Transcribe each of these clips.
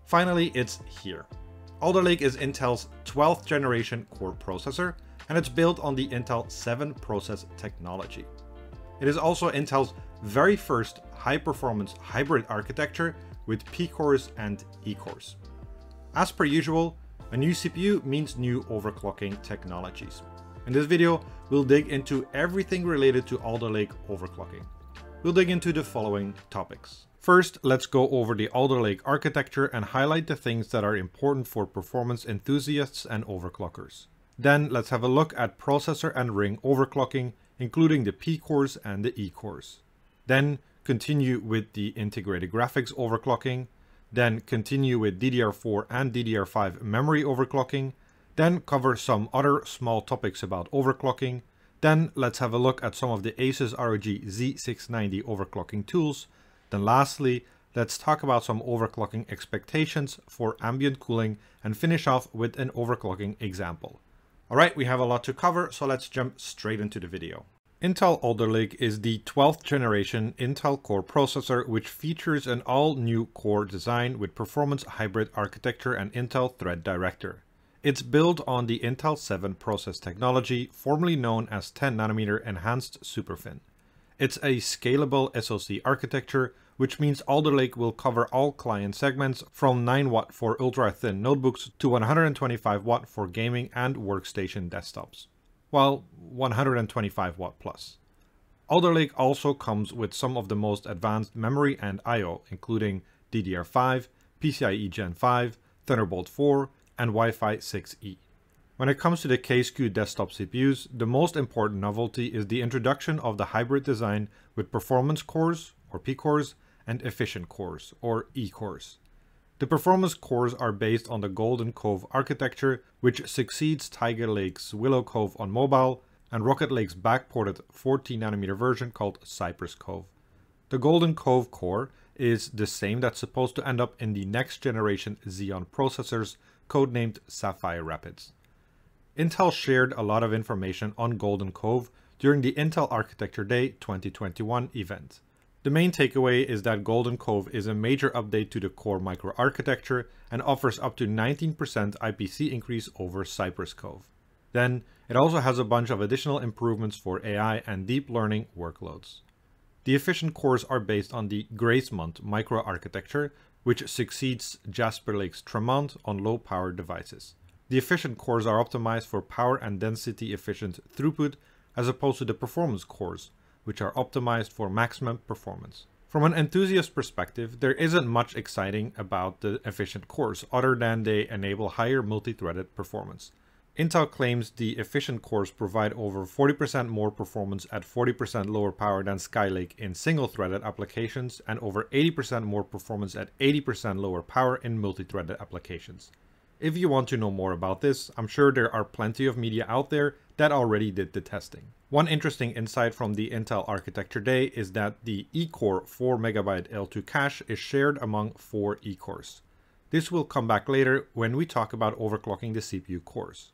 Finally, it's here. Alder Lake is Intel's 12th generation core processor, and it's built on the Intel 7 process technology. It is also Intel's very first high-performance hybrid architecture with P-cores and E-cores. As per usual, a new CPU means new overclocking technologies. In this video, we'll dig into everything related to Alder Lake overclocking. We'll dig into the following topics. First, let's go over the Alder Lake architecture and highlight the things that are important for performance enthusiasts and overclockers. Then let's have a look at processor and ring overclocking, including the P-cores and the E-cores. Then continue with the integrated graphics overclocking. Then continue with DDR4 and DDR5 memory overclocking. Then cover some other small topics about overclocking. Then let's have a look at some of the ASUS ROG Z690 overclocking tools. Then lastly, let's talk about some overclocking expectations for ambient cooling and finish off with an overclocking example. Alright, we have a lot to cover, so let's jump straight into the video. Intel Alder Lake is the 12th generation Intel Core processor, which features an all-new core design with performance hybrid architecture and Intel Thread Director. It's built on the Intel 7 process technology, formerly known as 10nm Enhanced Superfin. It's a scalable SoC architecture, which means Alder Lake will cover all client segments from 9W for ultra-thin notebooks to 125W for gaming and workstation desktops. Well, 125W plus. Alder Lake also comes with some of the most advanced memory and I/O, including DDR5, PCIe Gen 5, Thunderbolt 4, and Wi-Fi 6E. When it comes to the K-SKU desktop CPUs, the most important novelty is the introduction of the hybrid design with performance cores, or P-cores, and efficient cores, or E-cores. The performance cores are based on the Golden Cove architecture, which succeeds Tiger Lake's Willow Cove on mobile, and Rocket Lake's backported 14nm version called Cypress Cove. The Golden Cove core is the same that's supposed to end up in the next generation Xeon processors, codenamed Sapphire Rapids. Intel shared a lot of information on Golden Cove during the Intel Architecture Day 2021 event. The main takeaway is that Golden Cove is a major update to the core microarchitecture and offers up to 19% IPC increase over Cypress Cove. Then, it also has a bunch of additional improvements for AI and deep learning workloads. The efficient cores are based on the Gracemont microarchitecture, which succeeds Jasper Lake's Tremont on low-power devices. The efficient cores are optimized for power and density efficient throughput, as opposed to the performance cores, which are optimized for maximum performance. From an enthusiast perspective, there isn't much exciting about the efficient cores other than they enable higher multi-threaded performance. Intel claims the efficient cores provide over 40% more performance at 40% lower power than Skylake in single-threaded applications and over 80% more performance at 80% lower power in multi-threaded applications. If you want to know more about this, I'm sure there are plenty of media out there that already did the testing. One interesting insight from the Intel Architecture Day is that the E-core 4MB L2 cache is shared among 4 E-cores. This will come back later when we talk about overclocking the CPU cores.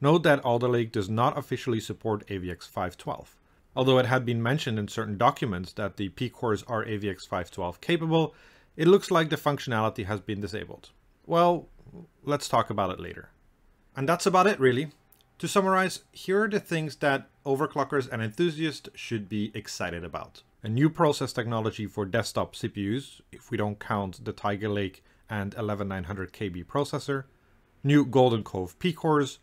Note that Alder Lake does not officially support AVX512. Although it had been mentioned in certain documents that the P-cores are AVX512 capable, it looks like the functionality has been disabled. Well, let's talk about it later. And that's about it, really. To summarize, here are the things that overclockers and enthusiasts should be excited about. A new process technology for desktop CPUs, if we don't count the Tiger Lake and 11900KB processor, new Golden Cove P-cores,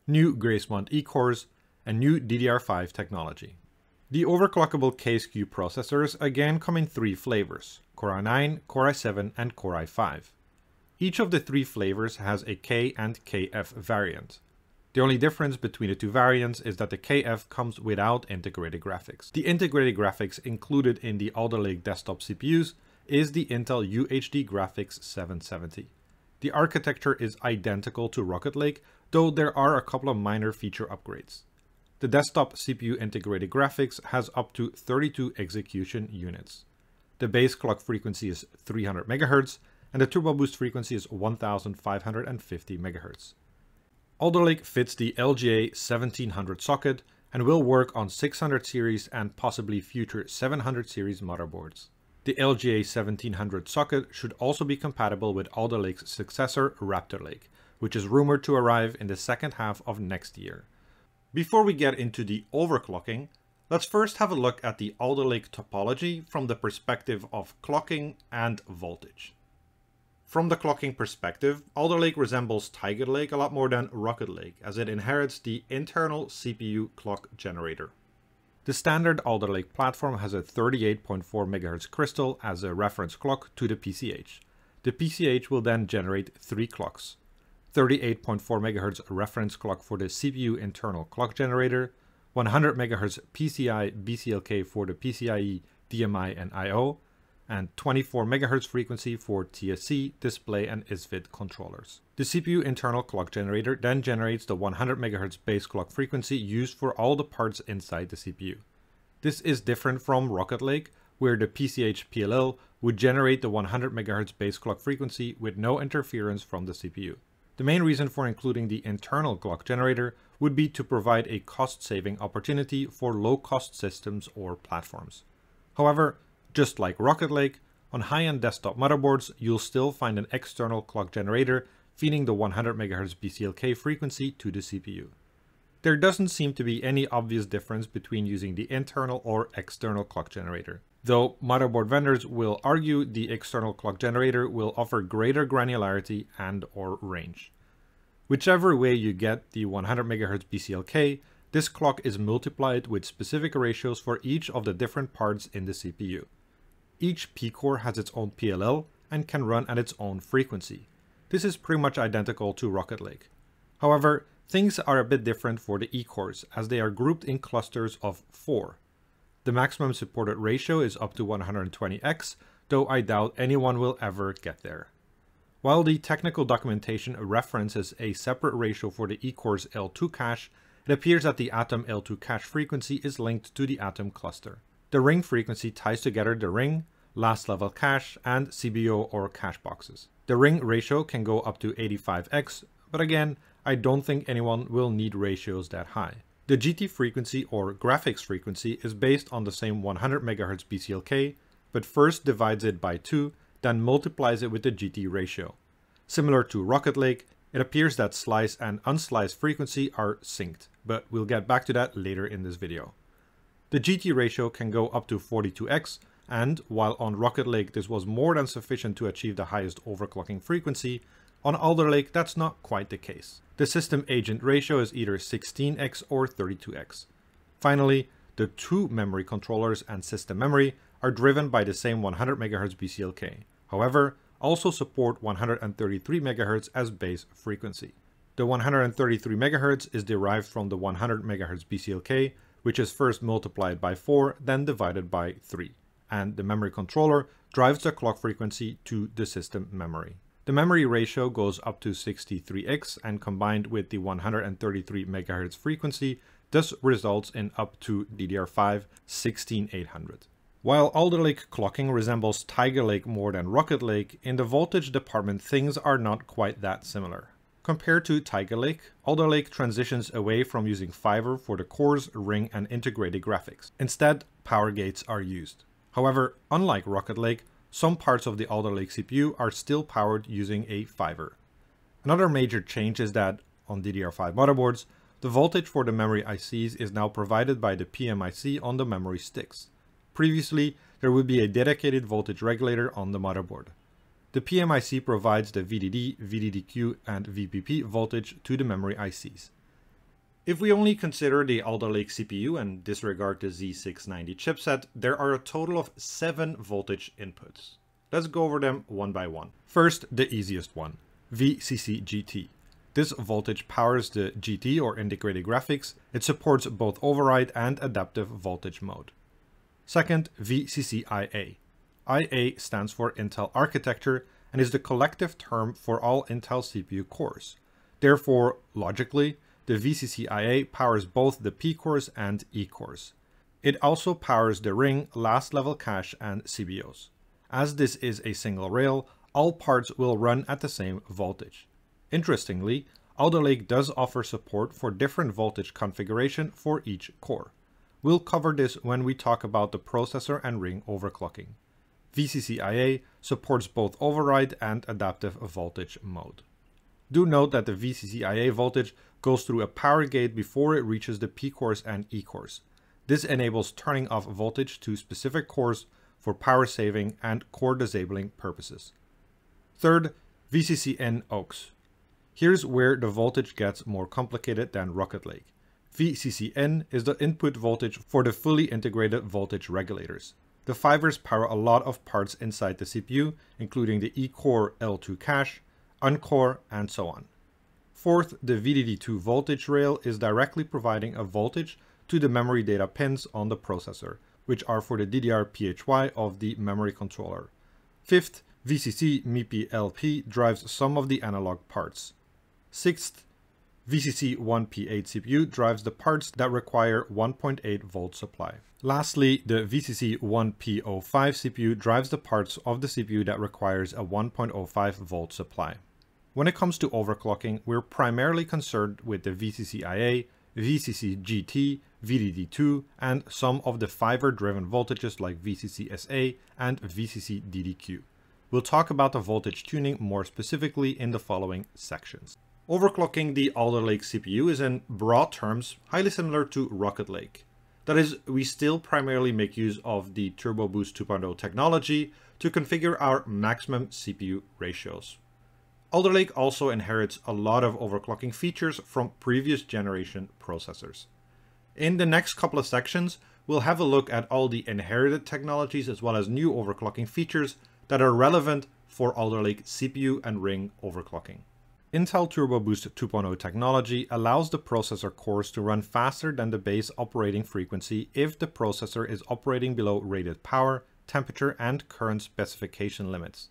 new Gracemont E-cores, and new DDR5 technology. The overclockable K-SKU processors again come in 3 flavors: Core i9, Core i7, and Core i5. Each of the 3 flavors has a K and KF variant. The only difference between the 2 variants is that the KF comes without integrated graphics. The integrated graphics included in the Alder Lake desktop CPUs is the Intel UHD Graphics 770. The architecture is identical to Rocket Lake, though there are a couple of minor feature upgrades. The desktop CPU integrated graphics has up to 32 execution units. The base clock frequency is 300 MHz, and the turbo boost frequency is 1550 MHz. Alder Lake fits the LGA 1700 socket and will work on 600 series and possibly future 700 series motherboards. The The LGA 1700 socket should also be compatible with Alder Lake's successor Raptor Lake, which is rumored to arrive in the second half of next year. Before we get into the overclocking, let's first have a look at the Alder Lake topology from the perspective of clocking and voltage. From the clocking perspective, Alder Lake resembles Tiger Lake a lot more than Rocket Lake, as it inherits the internal CPU clock generator. The standard Alder Lake platform has a 38.4 MHz crystal as a reference clock to the PCH. The PCH will then generate 3 clocks. 38.4 MHz reference clock for the CPU internal clock generator, 100 MHz PCI BCLK for the PCIe, DMI and I/O, and 24 MHz frequency for TSC, display and ISVID controllers. The CPU internal clock generator then generates the 100 MHz base clock frequency used for all the parts inside the CPU. This is different from Rocket Lake, where the PCH PLL would generate the 100 MHz base clock frequency with no interference from the CPU. The main reason for including the internal clock generator would be to provide a cost-saving opportunity for low-cost systems or platforms. However, just like Rocket Lake, on high-end desktop motherboards, you'll still find an external clock generator feeding the 100 MHz BCLK frequency to the CPU. There doesn't seem to be any obvious difference between using the internal or external clock generator, though motherboard vendors will argue the external clock generator will offer greater granularity and/or range. Whichever way you get the 100 MHz BCLK, this clock is multiplied with specific ratios for each of the different parts in the CPU. Each P-core has its own PLL and can run at its own frequency. This is pretty much identical to Rocket Lake. However, things are a bit different for the E-cores, as they are grouped in clusters of 4. The maximum supported ratio is up to 120x, though I doubt anyone will ever get there. While the technical documentation references a separate ratio for the E-core's L2 cache, it appears that the Atom L2 cache frequency is linked to the Atom cluster. The ring frequency ties together the ring, last level cache, and CBO or cache boxes. The ring ratio can go up to 85x, but again, I don't think anyone will need ratios that high. The GT frequency or graphics frequency is based on the same 100 MHz BCLK, but first divides it by 2, then multiplies it with the GT ratio. Similar to Rocket Lake, it appears that slice and unsliced frequency are synced, but we'll get back to that later in this video. The GT ratio can go up to 42x, and while on Rocket Lake this was more than sufficient to achieve the highest overclocking frequency, on Alder Lake that's not quite the case. The system agent ratio is either 16x or 32x. Finally, the two memory controllers and system memory are driven by the same 100 MHz BCLK, however, also support 133 MHz as base frequency. The 133 MHz is derived from the 100 MHz BCLK, which is first multiplied by 4, then divided by 3. And the memory controller drives the clock frequency to the system memory. The memory ratio goes up to 63x, and combined with the 133 MHz frequency, this results in up to DDR5 16800. While Alder Lake clocking resembles Tiger Lake more than Rocket Lake, in the voltage department things are not quite that similar. Compared to Tiger Lake, Alder Lake transitions away from using fiber for the cores, ring, and integrated graphics. Instead, power gates are used. However, unlike Rocket Lake, some parts of the Alder Lake CPU are still powered using a fiber. Another major change is that, on DDR5 motherboards, the voltage for the memory ICs is now provided by the PMIC on the memory sticks. Previously, there would be a dedicated voltage regulator on the motherboard. The PMIC provides the VDD, VDDQ, and VPP voltage to the memory ICs. If we only consider the Alder Lake CPU and disregard the Z690 chipset, there are a total of 7 voltage inputs. Let's go over them one by one. First, the easiest one, VCC GT. This voltage powers the GT or integrated graphics. It supports both override and adaptive voltage mode. Second, VCC IA. IA stands for Intel Architecture and is the collective term for all Intel CPU cores. Therefore, logically, the VCC IA powers both the P cores and E cores. It also powers the ring, last level cache, and CBOs. As this is a single rail, all parts will run at the same voltage. Interestingly, Alder Lake does offer support for different voltage configuration for each core. We'll cover this when we talk about the processor and ring overclocking. VCC-IA supports both override and adaptive voltage mode. Do note that the VCC-IA voltage goes through a power gate before it reaches the P cores and E cores. This enables turning off voltage to specific cores for power saving and core disabling purposes. Third, VCC-in aux. Here's where the voltage gets more complicated than Rocket Lake. VCC-in is the input voltage for the fully integrated voltage regulators. The fibers power a lot of parts inside the CPU, including the E-core L2 cache, Uncore, and so on. Fourth, the VDD2 voltage rail is directly providing a voltage to the memory data pins on the processor, which are for the DDR-PHY of the memory controller. Fifth, VCC MIPI-LP drives some of the analog parts. Sixth, VCC-1P8 CPU drives the parts that require 1.8 volt supply. Lastly, the VCC-1P05 CPU drives the parts of the CPU that requires a 1.05 volt supply. When it comes to overclocking, we're primarily concerned with the VCC-IA, VCC-GT, VDD2, and some of the fiber-driven voltages like VCC-SA and VCC-DDQ. We'll talk about the voltage tuning more specifically in the following sections. Overclocking the Alder Lake CPU is in broad terms highly similar to Rocket Lake. That is, we still primarily make use of the Turbo Boost 2.0 technology to configure our maximum CPU ratios. Alder Lake also inherits a lot of overclocking features from previous generation processors. In the next couple of sections, we'll have a look at all the inherited technologies as well as new overclocking features that are relevant for Alder Lake CPU and ring overclocking. Intel Turbo Boost 2.0 technology allows the processor cores to run faster than the base operating frequency if the processor is operating below rated power, temperature, and current specification limits.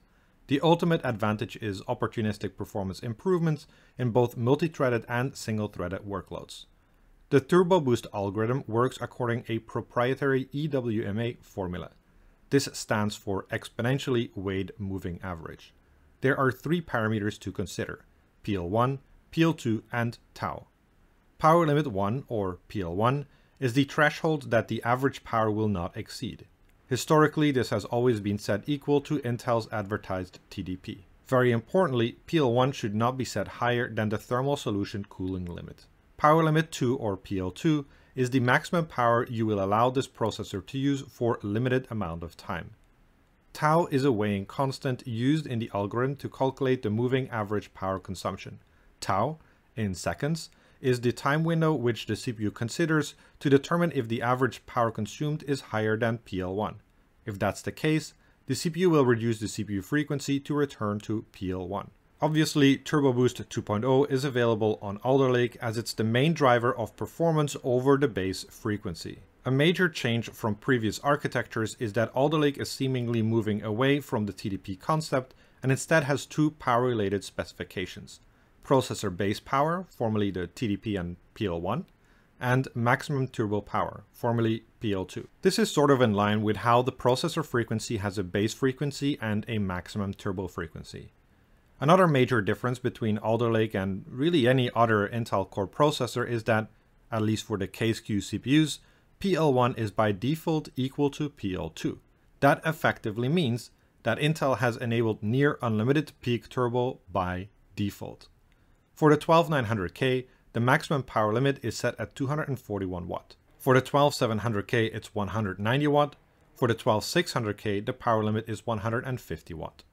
The ultimate advantage is opportunistic performance improvements in both multi-threaded and single-threaded workloads. The Turbo Boost algorithm works according to a proprietary EWMA formula. This stands for exponentially weighted moving average. There are three parameters to consider: PL1, PL2, and tau. Power limit 1, or PL1, is the threshold that the average power will not exceed. Historically, this has always been set equal to Intel's advertised TDP. Very importantly, PL1 should not be set higher than the thermal solution cooling limit. Power limit 2, or PL2, is the maximum power you will allow this processor to use for a limited amount of time. Tau is a weighing constant used in the algorithm to calculate the moving average power consumption. Tau, in seconds, is the time window which the CPU considers to determine if the average power consumed is higher than PL1. If that's the case, the CPU will reduce the CPU frequency to return to PL1. Obviously, Turbo Boost 2.0 is available on Alder Lake as it's the main driver of performance over the base frequency. A major change from previous architectures is that Alder Lake is seemingly moving away from the TDP concept and instead has two power-related specifications: processor base power, formerly the TDP and PL1, and maximum turbo power, formerly PL2. This is sort of in line with how the processor frequency has a base frequency and a maximum turbo frequency. Another major difference between Alder Lake and really any other Intel Core processor is that, at least for the K-SKU CPUs, PL1 is by default equal to PL2. That effectively means that Intel has enabled near unlimited peak turbo by default. For the 12900K, the maximum power limit is set at 241 watt. For the 12700K, it's 190 watt. For the 12600K, the power limit is 150 watt.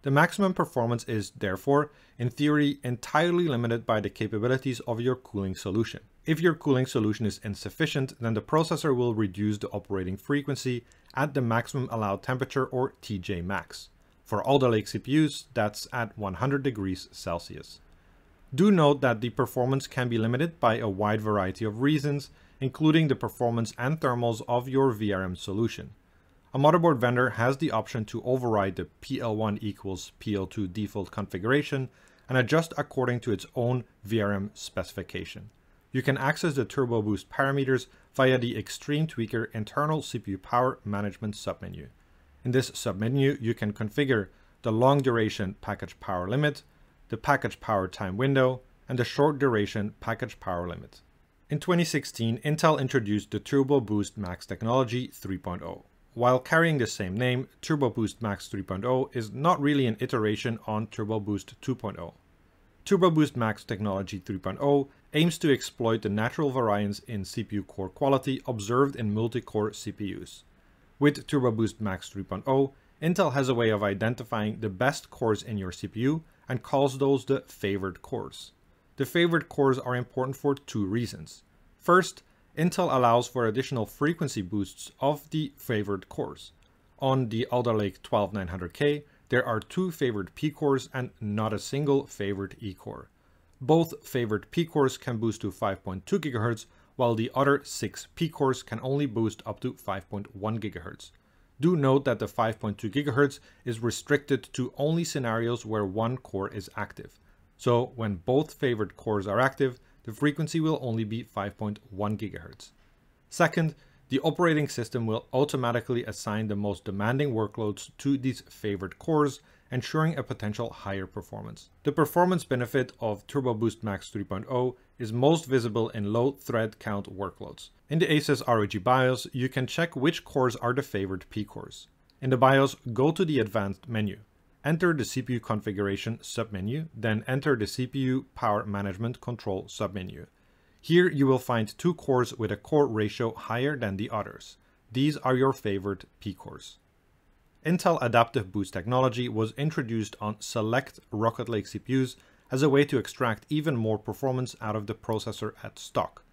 The maximum performance is, therefore, in theory, entirely limited by the capabilities of your cooling solution. If your cooling solution is insufficient, then the processor will reduce the operating frequency at the maximum allowed temperature, or TjMax. For Alder Lake CPUs, that's at 100 degrees Celsius. Do note that the performance can be limited by a wide variety of reasons, including the performance and thermals of your VRM solution. A motherboard vendor has the option to override the PL1 equals PL2 default configuration and adjust according to its own VRM specification. You can access the Turbo Boost parameters via the Extreme Tweaker internal CPU power management submenu. In this submenu, you can configure the long duration package power limit, the package power time window, and the short duration package power limit. In 2016, Intel introduced the Turbo Boost Max Technology 3.0. while carrying the same name, Turbo Boost Max 3.0 is not really an iteration on Turbo Boost 2.0. Turbo Boost Max Technology 3.0 aims to exploit the natural variance in CPU core quality observed in multi-core CPUs. With Turbo Boost Max 3.0, Intel has a way of identifying the best cores in your CPU and calls those the favored cores. The favored cores are important for two reasons. First, Intel allows for additional frequency boosts of the favored cores. On the Alder Lake 12900K, there are two favored P cores and not a single favored E core. Both favored P cores can boost to 5.2 GHz, while the other 6 P cores can only boost up to 5.1 GHz. Do note that the 5.2 GHz is restricted to only scenarios where one core is active. So when both favored cores are active, the frequency will only be 5.1 GHz. Second, the operating system will automatically assign the most demanding workloads to these favored cores, ensuring a potential higher performance. The performance benefit of Turbo Boost Max 3.0 is most visible in low thread count workloads. In the ASUS ROG BIOS, you can check which cores are the favored P cores. In the BIOS, go to the Advanced menu. Enter the CPU Configuration submenu, then enter the CPU Power Management Control submenu. Here you will find two cores with a core ratio higher than the others. These are your favorite P cores. Intel Adaptive Boost technology was introduced on select Rocket Lake CPUs as a way to extract even more performance out of the processor at stock.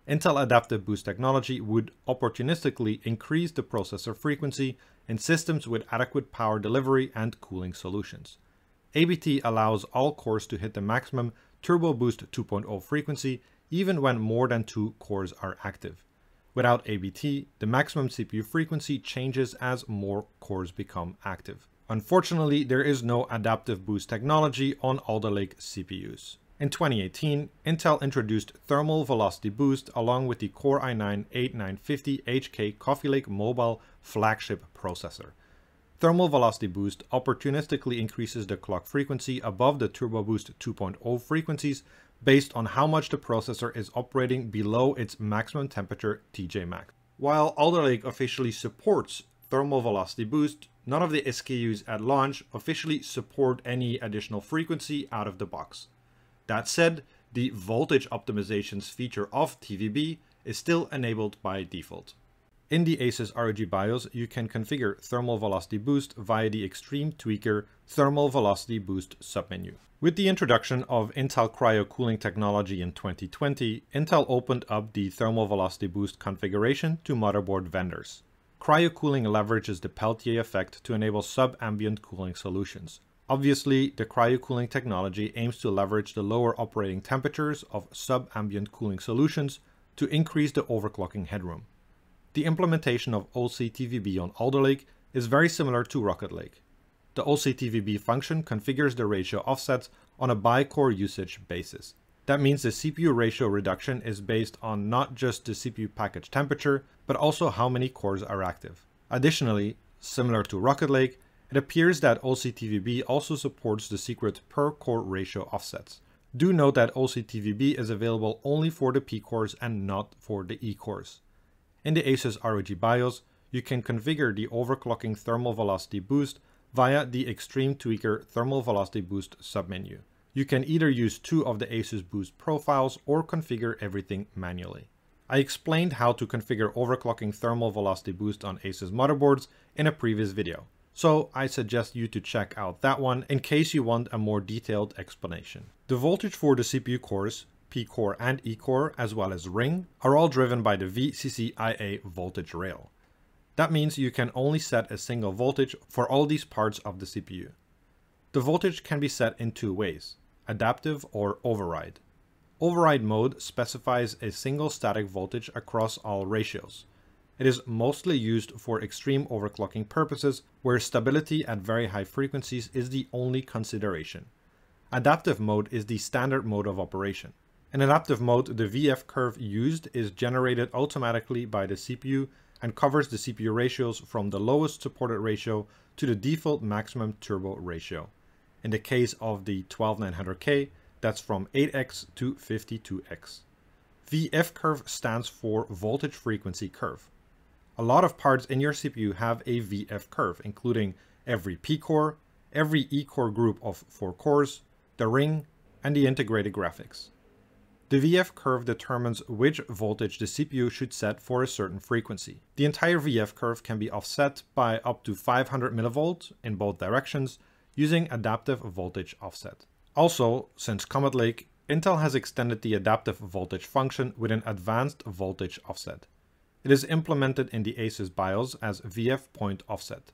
Intel Adaptive Boost technology would opportunistically increase the processor frequency in systems with adequate power delivery and cooling solutions. ABT allows all cores to hit the maximum Turbo Boost 2.0 frequency even when more than two cores are active. Without ABT, the maximum CPU frequency changes as more cores become active. Unfortunately, there is no adaptive boost technology on Alder Lake CPUs. In 2018, Intel introduced Thermal Velocity Boost along with the Core i9-8950HK Coffee Lake mobile flagship processor. Thermal Velocity Boost opportunistically increases the clock frequency above the Turbo Boost 2.0 frequencies based on how much the processor is operating below its maximum temperature TjMax. While Alder Lake officially supports Thermal Velocity Boost, none of the SKUs at launch officially support any additional frequency out of the box. That said, the voltage optimizations feature of TVB is still enabled by default. In the ASUS ROG BIOS, you can configure Thermal Velocity Boost via the Extreme Tweaker Thermal Velocity Boost submenu. With the introduction of Intel Cryo Cooling technology in 2020, Intel opened up the Thermal Velocity Boost configuration to motherboard vendors. Cryo cooling leverages the Peltier effect to enable sub-ambient cooling solutions. Obviously, the cryo cooling technology aims to leverage the lower operating temperatures of sub-ambient cooling solutions to increase the overclocking headroom. The implementation of OCTVB on Alder Lake is very similar to Rocket Lake. The OCTVB function configures the ratio offsets on a by-core usage basis. That means the CPU ratio reduction is based on not just the CPU package temperature, but also how many cores are active. Additionally, similar to Rocket Lake, it appears that OCTVB also supports the secret per-core ratio offsets. Do note that OCTVB is available only for the P cores and not for the E cores. In the ASUS ROG BIOS, you can configure the overclocking Thermal Velocity Boost via the Extreme Tweaker Thermal Velocity Boost submenu. You can either use two of the ASUS Boost profiles or configure everything manually. I explained how to configure overclocking Thermal Velocity Boost on ASUS motherboards in a previous video, so I suggest you to check out that one in case you want a more detailed explanation. The voltage for the CPU cores, P core and E core, as well as ring, are all driven by the VCCIA voltage rail. That means you can only set a single voltage for all these parts of the CPU. The voltage can be set in two ways, adaptive or override. Override mode specifies a single static voltage across all ratios. It is mostly used for extreme overclocking purposes where stability at very high frequencies is the only consideration. Adaptive mode is the standard mode of operation. In adaptive mode, the VF curve used is generated automatically by the CPU and covers the CPU ratios from the lowest supported ratio to the default maximum turbo ratio. In the case of the 12900K, that's from 8x to 52x. VF curve stands for voltage frequency curve. A lot of parts in your CPU have a VF curve, including every P core, every E core group of 4 cores, the ring, and the integrated graphics. The VF curve determines which voltage the CPU should set for a certain frequency. The entire VF curve can be offset by up to 500 mV in both directions using adaptive voltage offset. Also, since Alder Lake, Intel has extended the adaptive voltage function with an advanced voltage offset. It is implemented in the ASUS BIOS as VF point offset.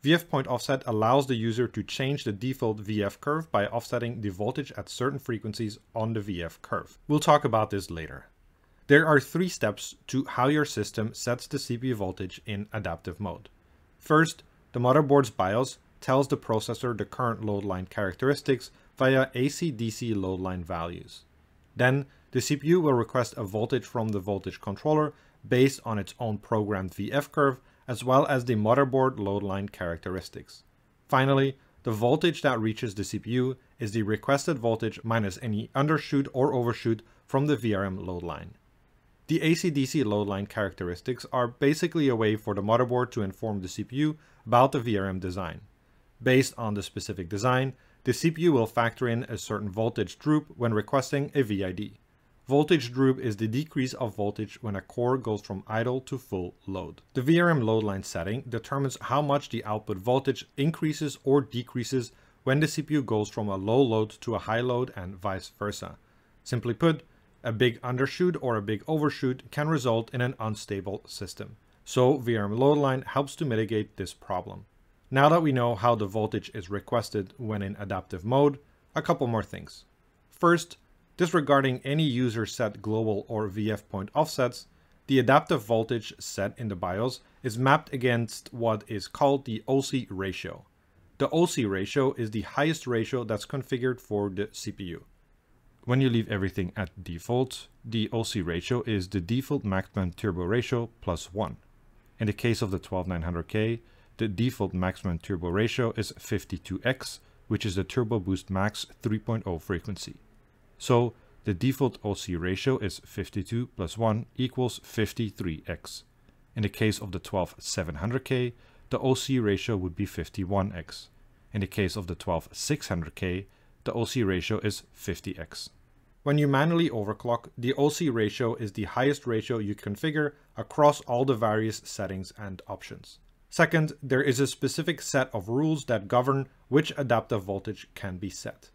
VF point offset allows the user to change the default VF curve by offsetting the voltage at certain frequencies on the VF curve. We'll talk about this later. There are 3 steps to how your system sets the CPU voltage in adaptive mode. First, the motherboard's BIOS tells the processor the current load line characteristics via AC/DC load line values. Then, the CPU will request a voltage from the voltage controller based on its own programmed VF curve, as well as the motherboard load line characteristics. Finally, the voltage that reaches the CPU is the requested voltage minus any undershoot or overshoot from the VRM load line. The AC/DC load line characteristics are basically a way for the motherboard to inform the CPU about the VRM design. Based on the specific design, the CPU will factor in a certain voltage droop when requesting a VID. Voltage droop is the decrease of voltage when a core goes from idle to full load. The VRM load line setting determines how much the output voltage increases or decreases when the CPU goes from a low load to a high load and vice versa. Simply put, a big undershoot or a big overshoot can result in an unstable system. So VRM load line helps to mitigate this problem. Now that we know how the voltage is requested when in adaptive mode, a couple more things. First, disregarding any user set global or VF point offsets, the adaptive voltage set in the BIOS is mapped against what is called the OC ratio. The OC ratio is the highest ratio that's configured for the CPU. When you leave everything at default, the OC ratio is the default maximum turbo ratio plus 1. In the case of the 12900K, the default maximum turbo ratio is 52x, which is the Turbo Boost Max 3.0 frequency. So the default OC ratio is 52 plus 1 equals 53x. In the case of the 12700K, the OC ratio would be 51x. In the case of the 12600K, the OC ratio is 50x. When you manually overclock, the OC ratio is the highest ratio you configure across all the various settings and options. Second, there is a specific set of rules that govern which adaptive voltage can be set.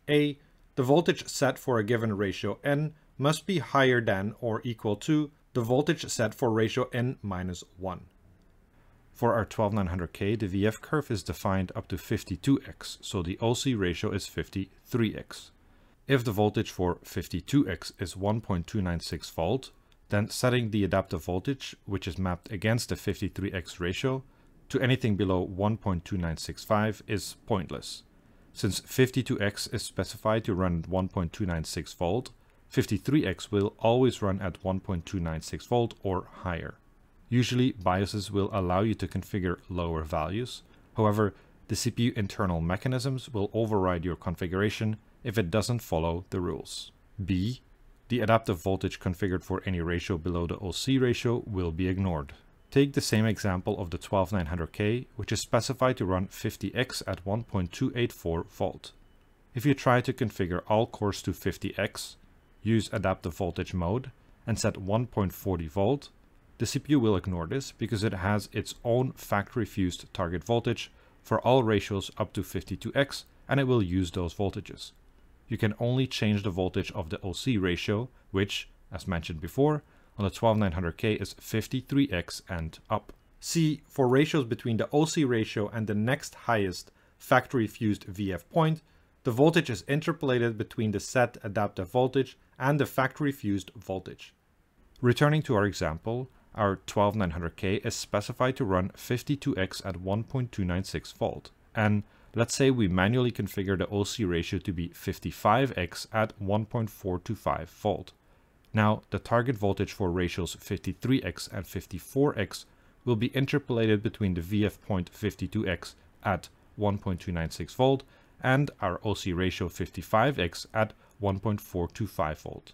A. The voltage set for a given ratio n must be higher than or equal to the voltage set for ratio n minus 1. For our 12900K, the VF curve is defined up to 52x, so the OC ratio is 53x. If the voltage for 52x is 1.296 volt, then setting the adaptive voltage, which is mapped against the 53x ratio, to anything below 1.2965 is pointless. Since 52x is specified to run at 1.296 volt, 53x will always run at 1.296 volt or higher. Usually, BIOSes will allow you to configure lower values. However, the CPU internal mechanisms will override your configuration if it doesn't follow the rules. B. The adaptive voltage configured for any ratio below the OC ratio will be ignored. Take the same example of the 12900K, which is specified to run 50x at 1.284 volt. If you try to configure all cores to 50x, use adaptive voltage mode, and set 1.40 volt, the CPU will ignore this because it has its own factory fused target voltage for all ratios up to 52x, and it will use those voltages. You can only change the voltage of the OC ratio, which, as mentioned before, on the 12900K is 53x and up. C. For ratios between the OC ratio and the next highest factory fused VF point, the voltage is interpolated between the set adaptive voltage and the factory fused voltage. Returning to our example, our 12900K is specified to run 52x at 1.296 volt, and let's say we manually configure the OC ratio to be 55x at 1.425 volt. Now, the target voltage for ratios 53x and 54x will be interpolated between the VF point 52x at 1.296 volt and our OC ratio 55x at 1.425 volt.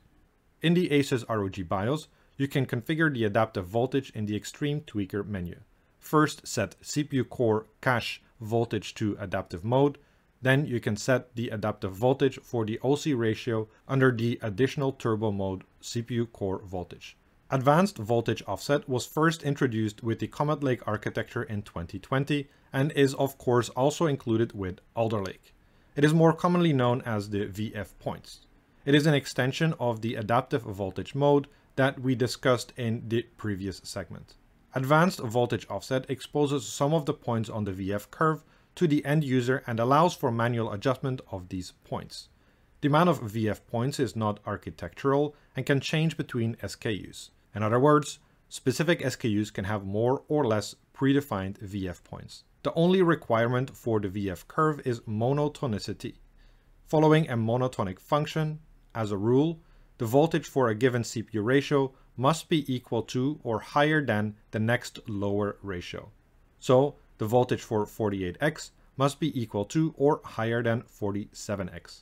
In the ASUS ROG BIOS, you can configure the adaptive voltage in the Extreme Tweaker menu. First, set CPU core cache voltage to adaptive mode. Then you can set the adaptive voltage for the OC ratio under the additional turbo mode CPU core voltage. Advanced voltage offset was first introduced with the Comet Lake architecture in 2020 and is of course also included with Alder Lake. It is more commonly known as the VF points. It is an extension of the adaptive voltage mode that we discussed in the previous segment. Advanced voltage offset exposes some of the points on the VF curve to the end user and allows for manual adjustment of these points. The amount of VF points is not architectural and can change between SKUs. In other words, specific SKUs can have more or less predefined VF points. The only requirement for the VF curve is monotonicity. Following a monotonic function, as a rule, the voltage for a given CPU ratio must be equal to or higher than the next lower ratio. So, the voltage for 48x must be equal to or higher than 47x.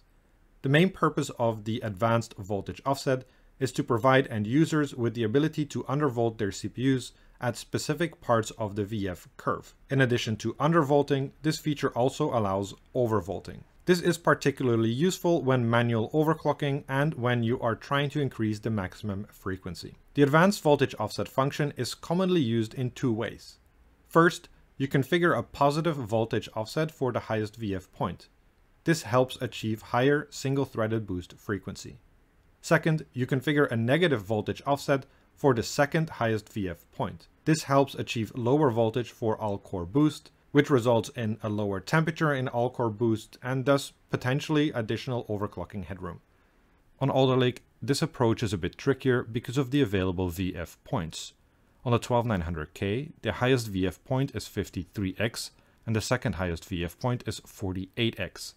The main purpose of the advanced voltage offset is to provide end users with the ability to undervolt their CPUs at specific parts of the VF curve. In addition to undervolting, this feature also allows overvolting. This is particularly useful when manual overclocking and when you are trying to increase the maximum frequency. The advanced voltage offset function is commonly used in two ways. First, you configure a positive voltage offset for the highest VF point. This helps achieve higher single-threaded boost frequency. Second, you configure a negative voltage offset for the second highest VF point. This helps achieve lower voltage for all-core boost, which results in a lower temperature in all-core boost and thus potentially additional overclocking headroom. On Alder Lake, this approach is a bit trickier because of the available VF points. On the 12900K, the highest VF point is 53x and the second highest VF point is 48x.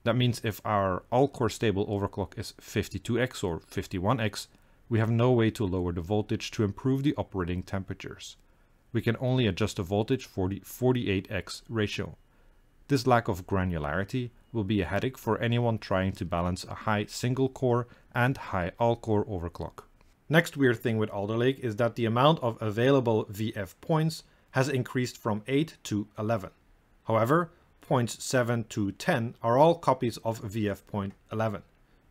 That means if our all-core stable overclock is 52x or 51x, we have no way to lower the voltage to improve the operating temperatures. We can only adjust the voltage for the 48x ratio. This lack of granularity will be a headache for anyone trying to balance a high single-core and high all-core overclock. Next weird thing with Alder Lake is that the amount of available VF points has increased from 8 to 11. However, points 7 to 10 are all copies of VF point 11.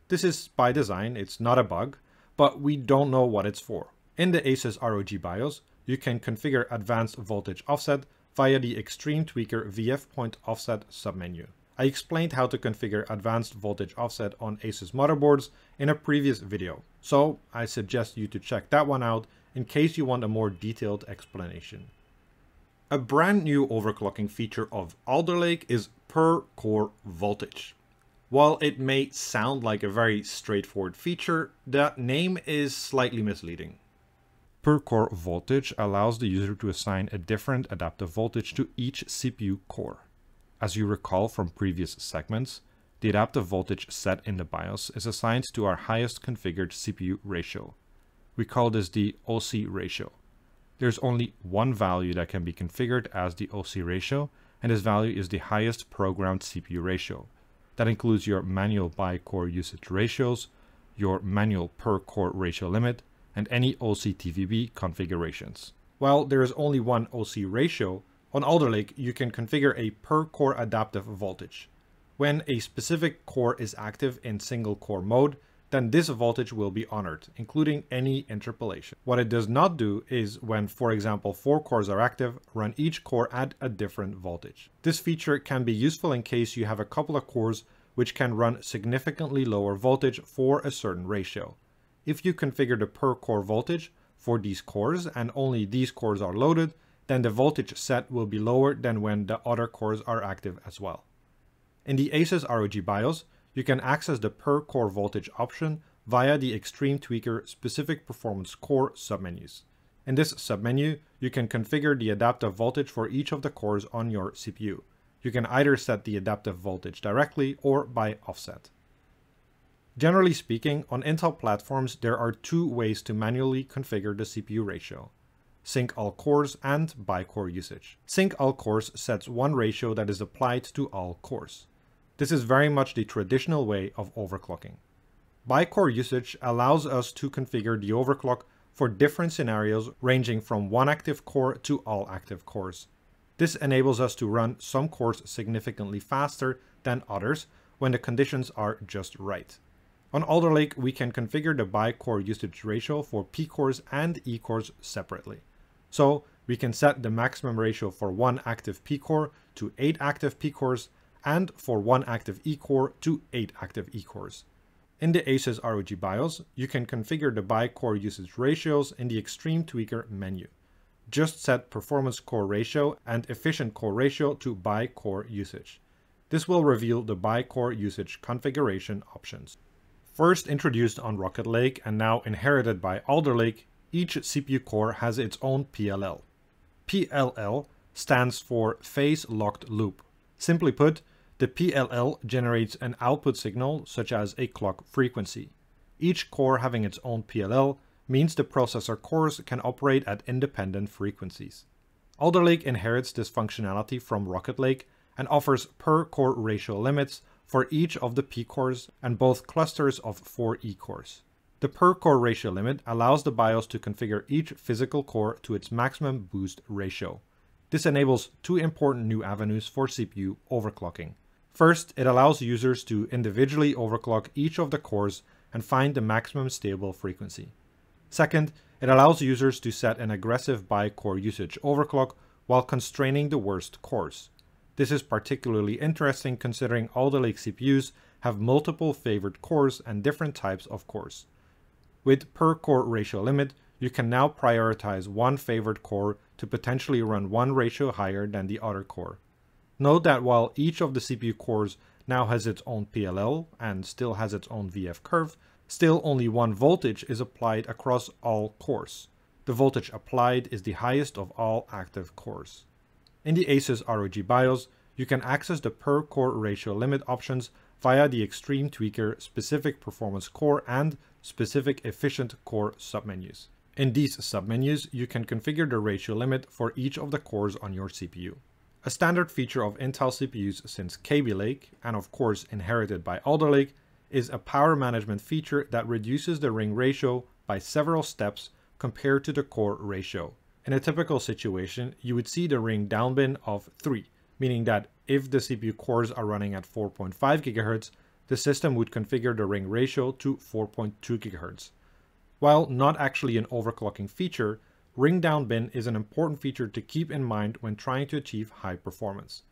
This is by design, it's not a bug, but we don't know what it's for. In the ASUS ROG BIOS, you can configure advanced voltage offset via the Extreme Tweaker VF point offset submenu. I explained how to configure advanced voltage offset on ASUS motherboards in a previous video, so I suggest you to check that one out in case you want a more detailed explanation. A brand new overclocking feature of Alder Lake is per core voltage. While it may sound like a very straightforward feature, that name is slightly misleading. Per core voltage allows the user to assign a different adaptive voltage to each CPU core. As you recall from previous segments, the adaptive voltage set in the BIOS is assigned to our highest configured CPU ratio. We call this the OC ratio. There's only one value that can be configured as the OC ratio, and this value is the highest programmed CPU ratio. That includes your manual by-core usage ratios, your manual per-core ratio limit, and any OCTVB configurations. While there is only one OC ratio, on Alder Lake you can configure a per-core adaptive voltage. When a specific core is active in single-core mode, then this voltage will be honored, including any interpolation. What it does not do is when, for example, 4 cores are active, run each core at a different voltage. This feature can be useful in case you have a couple of cores which can run significantly lower voltage for a certain ratio. If you configure the per core voltage for these cores and only these cores are loaded, then the voltage set will be lower than when the other cores are active as well. In the ASUS ROG BIOS, you can access the per core voltage option via the Extreme Tweaker Specific Performance Core submenus. In this submenu, you can configure the adaptive voltage for each of the cores on your CPU. You can either set the adaptive voltage directly or by offset. Generally speaking, on Intel platforms there are two ways to manually configure the CPU ratio: sync all cores and by-core usage. Sync all cores sets one ratio that is applied to all cores. This is very much the traditional way of overclocking. By-core usage allows us to configure the overclock for different scenarios ranging from one active core to all active cores. This enables us to run some cores significantly faster than others when the conditions are just right. On Alder Lake, we can configure the by-core usage ratio for P cores and E cores separately. So we can set the maximum ratio for one active P core to 8 active P cores and for one active E core to 8 active E cores. In the ASUS ROG BIOS, you can configure the by-core usage ratios in the Extreme Tweaker menu. Just set Performance Core Ratio and Efficient Core Ratio to by-core usage. This will reveal the by-core usage configuration options. First introduced on Rocket Lake and now inherited by Alder Lake, each CPU core has its own PLL. PLL stands for Phase Locked Loop. Simply put, the PLL generates an output signal such as a clock frequency. Each core having its own PLL means the processor cores can operate at independent frequencies. Alder Lake inherits this functionality from Rocket Lake and offers per core ratio limits for each of the P cores and both clusters of 4 E cores. The per core ratio limit allows the BIOS to configure each physical core to its maximum boost ratio. This enables two important new avenues for CPU overclocking. First, it allows users to individually overclock each of the cores and find the maximum stable frequency. Second, it allows users to set an aggressive by-core usage overclock while constraining the worst cores. This is particularly interesting considering Alder Lake CPUs have multiple favored cores and different types of cores. With per core ratio limit, you can now prioritize one favored core to potentially run one ratio higher than the other core. Note that while each of the CPU cores now has its own PLL and still has its own VF curve, still only one voltage is applied across all cores. The voltage applied is the highest of all active cores. In the ASUS ROG BIOS, you can access the per core ratio limit options via the Extreme Tweaker specific performance core and specific efficient core submenus. In these submenus, you can configure the ratio limit for each of the cores on your CPU. A standard feature of Intel CPUs since Kaby Lake, and of course inherited by Alder Lake, is a power management feature that reduces the ring ratio by several steps compared to the core ratio. In a typical situation, you would see the ring down bin of 3, meaning that if the CPU cores are running at 4.5 GHz, the system would configure the ring ratio to 4.2 GHz. While not actually an overclocking feature, ring down bin is an important feature to keep in mind when trying to achieve high performance.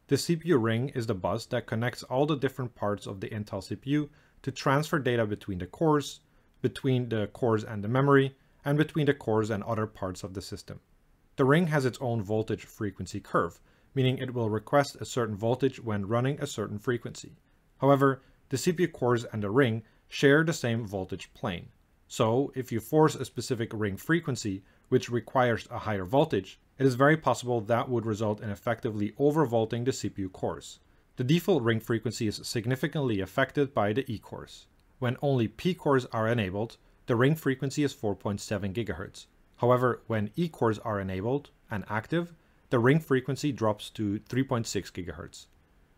The CPU ring is the bus that connects all the different parts of the Intel CPU to transfer data between the cores and the memory, and between the cores and other parts of the system. The ring has its own voltage frequency curve, meaning it will request a certain voltage when running a certain frequency. However, the CPU cores and the ring share the same voltage plane. So, if you force a specific ring frequency, which requires a higher voltage, it is very possible that would result in effectively overvolting the CPU cores. The default ring frequency is significantly affected by the E cores. When only P cores are enabled, the ring frequency is 4.7 GHz. However, when E cores are enabled and active, the ring frequency drops to 3.6 GHz.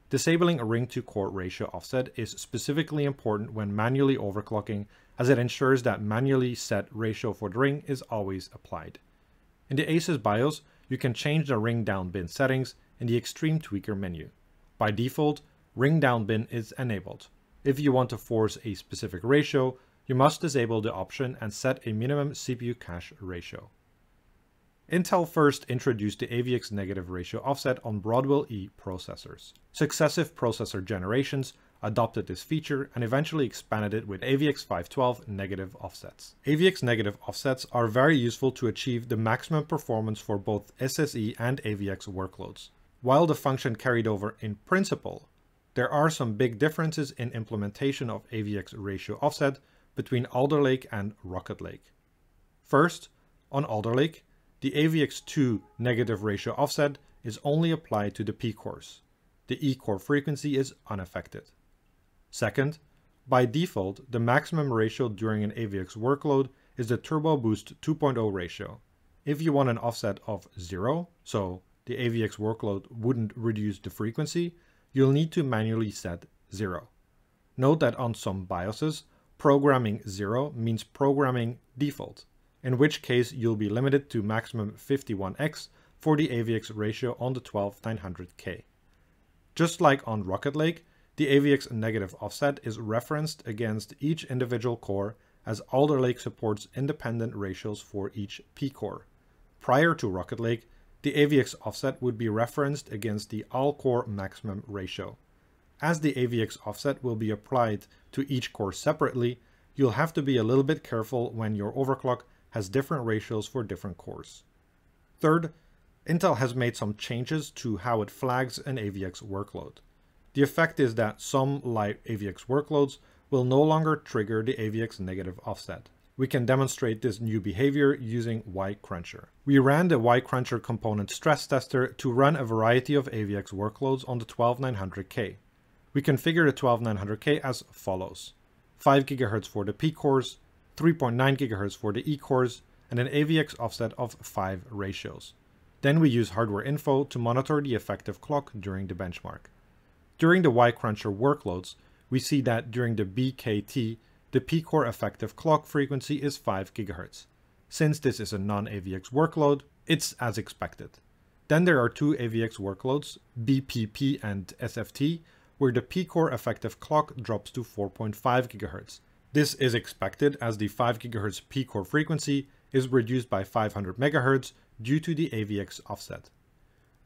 Disabling a ring-to-core ratio offset is specifically important when manually overclocking, as it ensures that manually set ratio for the ring is always applied. In the ASUS BIOS, you can change the ring down bin settings in the Extreme Tweaker menu. By default, ring down bin is enabled. If you want to force a specific ratio, you must disable the option and set a minimum CPU cache ratio. Intel first introduced the AVX negative ratio offset on Broadwell E processors. Successive processor generations adopted this feature and eventually expanded it with AVX 512 negative offsets. AVX negative offsets are very useful to achieve the maximum performance for both SSE and AVX workloads. While the function carried over in principle, there are some big differences in implementation of AVX ratio offset between Alder Lake and Rocket Lake. First, on Alder Lake, the AVX2 negative ratio offset is only applied to the P cores. The E core frequency is unaffected. Second, by default, the maximum ratio during an AVX workload is the Turbo Boost 2.0 ratio. If you want an offset of 0, so the AVX workload wouldn't reduce the frequency, you'll need to manually set 0. Note that on some BIOSes, programming 0 means programming default. in which case you'll be limited to maximum 51x for the AVX ratio on the 12900K. Just like on Rocket Lake, the AVX negative offset is referenced against each individual core, as Alder Lake supports independent ratios for each P-core. Prior to Rocket Lake, the AVX offset would be referenced against the all-core maximum ratio. As the AVX offset will be applied to each core separately, you'll have to be a little bit careful when your overclock has different ratios for different cores. Third, Intel has made some changes to how it flags an AVX workload. The effect is that some light AVX workloads will no longer trigger the AVX negative offset. We can demonstrate this new behavior using Y-Cruncher. We ran the Y-Cruncher component stress tester to run a variety of AVX workloads on the 12900K. We configure the 12900K as follows: 5 GHz for the P cores, 3.9 GHz for the E cores, and an AVX offset of 5 ratios. Then we use hardware info to monitor the effective clock during the benchmark. During the Y-Cruncher workloads, we see that during the BKT, the P-core effective clock frequency is 5 GHz. Since this is a non-AVX workload, it's as expected. Then there are two AVX workloads, BPP and SFT, where the P-core effective clock drops to 4.5 GHz. This is expected as the 5 GHz P-core frequency is reduced by 500 MHz due to the AVX offset.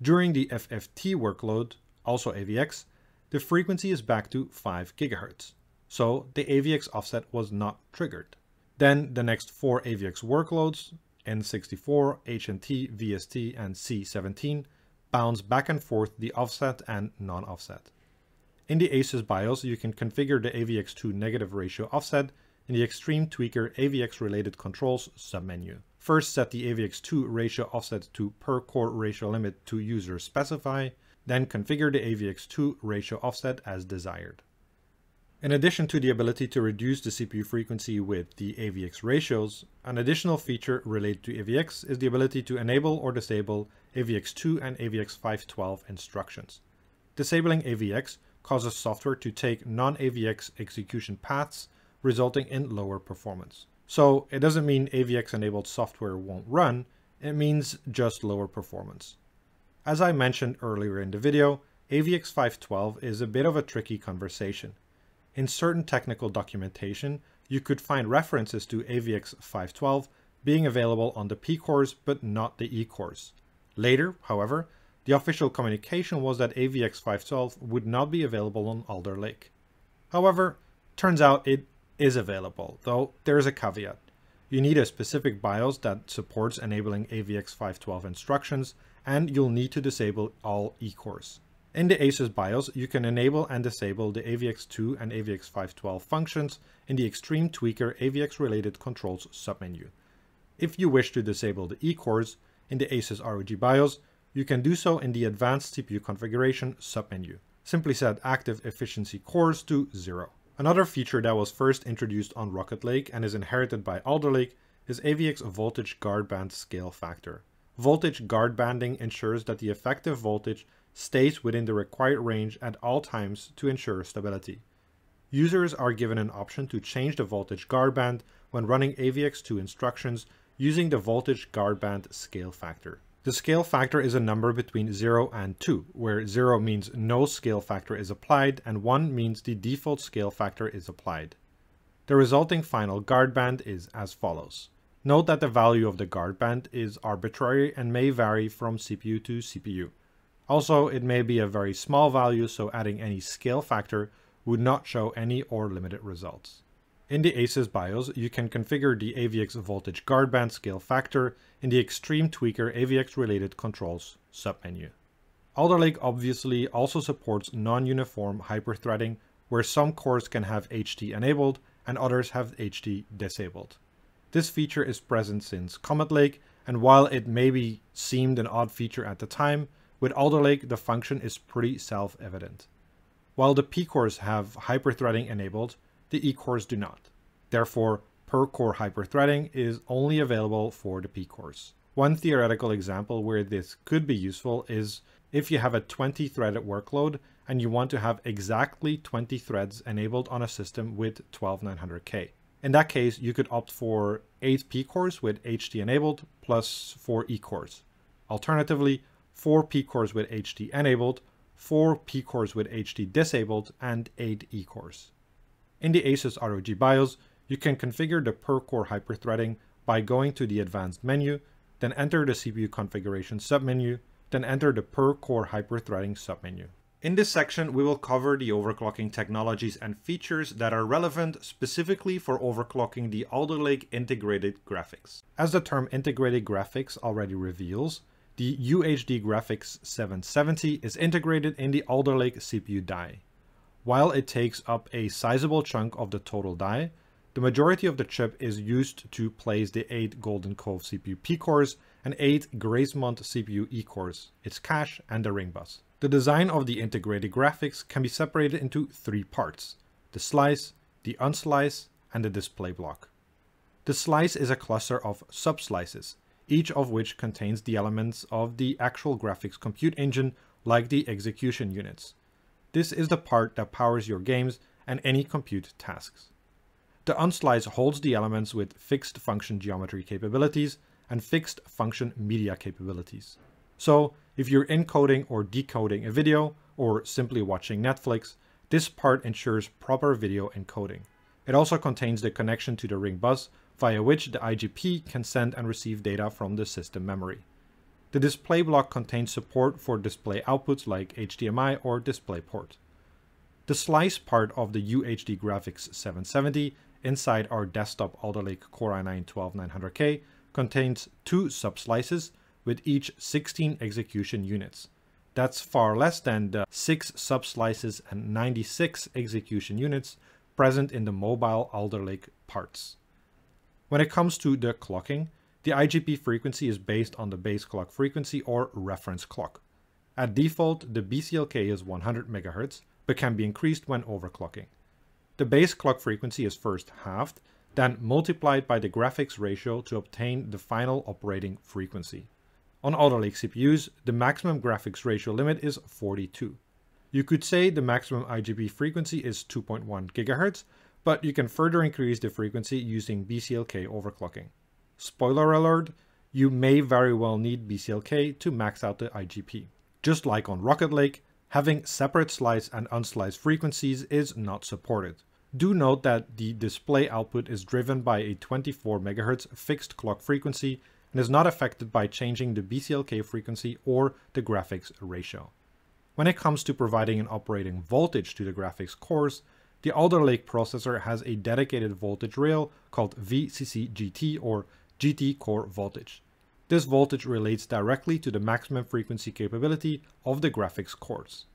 During the FFT workload, also AVX, the frequency is back to 5 GHz. So the AVX offset was not triggered. Then the next four AVX workloads, N64, HNT, VST, and C17, bounce back and forth the offset and non-offset. In the ASUS BIOS, you can configure the AVX2 negative ratio offset in the Extreme Tweaker AVX related controls submenu. First, set the AVX2 ratio offset to per core ratio limit to user specify, then configure the AVX2 ratio offset as desired. In addition to the ability to reduce the CPU frequency with the AVX ratios, an additional feature related to AVX is the ability to enable or disable AVX2 and AVX512 instructions. Disabling AVX causes software to take non-AVX execution paths, resulting in lower performance. So it doesn't mean AVX-enabled software won't run, it means just lower performance. As I mentioned earlier in the video, AVX512 is a bit of a tricky conversation. In certain technical documentation, you could find references to AVX512 being available on the P cores but not the E cores. Later, however, the official communication was that AVX512 would not be available on Alder Lake. However, turns out it is available, though there is a caveat. You need a specific BIOS that supports enabling AVX512 instructions, and you'll need to disable all E cores. In the ASUS BIOS, you can enable and disable the AVX2 and AVX512 functions in the Extreme Tweaker AVX related controls submenu. If you wish to disable the E cores in the ASUS ROG BIOS, you can do so in the Advanced CPU Configuration submenu. Simply set Active Efficiency Cores to 0. Another feature that was first introduced on Rocket Lake and is inherited by Alder Lake is AVX Voltage Guardband Scale Factor. Voltage guardbanding ensures that the effective voltage stays within the required range at all times to ensure stability. Users are given an option to change the voltage guardband when running AVX2 instructions using the voltage guardband scale factor. The scale factor is a number between 0 and 2, where 0 means no scale factor is applied and 1 means the default scale factor is applied. The resulting final guardband is as follows. Note that the value of the guardband is arbitrary and may vary from CPU to CPU. Also, it may be a very small value, so adding any scale factor would not show any or limited results. In the ASUS BIOS, you can configure the AVX Voltage Guardband Scale Factor in the Extreme Tweaker AVX Related Controls submenu. Alder Lake obviously also supports non-uniform hyperthreading, where some cores can have HT enabled and others have HT disabled. This feature is present since Comet Lake, and while it maybe seemed an odd feature at the time, with Alder Lake the function is pretty self-evident. While the P cores have hyperthreading enabled, the E cores do not. Therefore, per-core hyperthreading is only available for the P cores. One theoretical example where this could be useful is if you have a 20-threaded workload and you want to have exactly 20 threads enabled on a system with 12900K. In that case, you could opt for 8 P cores with HT enabled plus 4 E cores. Alternatively, 4 P cores with HT enabled, 4 P cores with HT disabled, and 8 E cores. In the ASUS ROG BIOS, you can configure the per core hyperthreading by going to the advanced menu, then enter the CPU configuration submenu, then enter the per core hyperthreading submenu. In this section, we will cover the overclocking technologies and features that are relevant specifically for overclocking the Alder Lake integrated graphics. As the term integrated graphics already reveals, the UHD Graphics 770 is integrated in the Alder Lake CPU die. While it takes up a sizable chunk of the total die, the majority of the chip is used to place the 8 Golden Cove CPU P cores and 8 Gracemont CPU E cores, its cache, and the ring bus. The design of the integrated graphics can be separated into 3 parts: the slice, the unslice, and the display block. The slice is a cluster of subslices, each of which contains the elements of the actual graphics compute engine, like the execution units. This is the part that powers your games and any compute tasks. The unslice holds the elements with fixed function geometry capabilities and fixed function media capabilities. So, if you're encoding or decoding a video, or simply watching Netflix, this part ensures proper video encoding. It also contains the connection to the ring bus, via which the IGP can send and receive data from the system memory. The display block contains support for display outputs like HDMI or DisplayPort. The slice part of the UHD Graphics 770 inside our desktop Alder Lake Core i9-12900K contains 2 subslices with each 16 execution units. That's far less than the 6 subslices and 96 execution units present in the mobile Alder Lake parts. When it comes to the clocking, the IGP frequency is based on the base clock frequency or reference clock. At default, the BCLK is 100 MHz, but can be increased when overclocking. The base clock frequency is first halved, then multiplied by the graphics ratio to obtain the final operating frequency. On Alder Lake CPUs, the maximum graphics ratio limit is 42. You could say the maximum IGP frequency is 2.1 GHz, but you can further increase the frequency using BCLK overclocking. Spoiler alert, you may very well need BCLK to max out the IGP. Just like on Rocket Lake, having separate slice and unsliced frequencies is not supported. Do note that the display output is driven by a 24 MHz fixed clock frequency and is not affected by changing the BCLK frequency or the graphics ratio. When it comes to providing an operating voltage to the graphics cores, the Alder Lake processor has a dedicated voltage rail called VCC-GT or GT Core Voltage. This voltage relates directly to the maximum frequency capability of the graphics cores.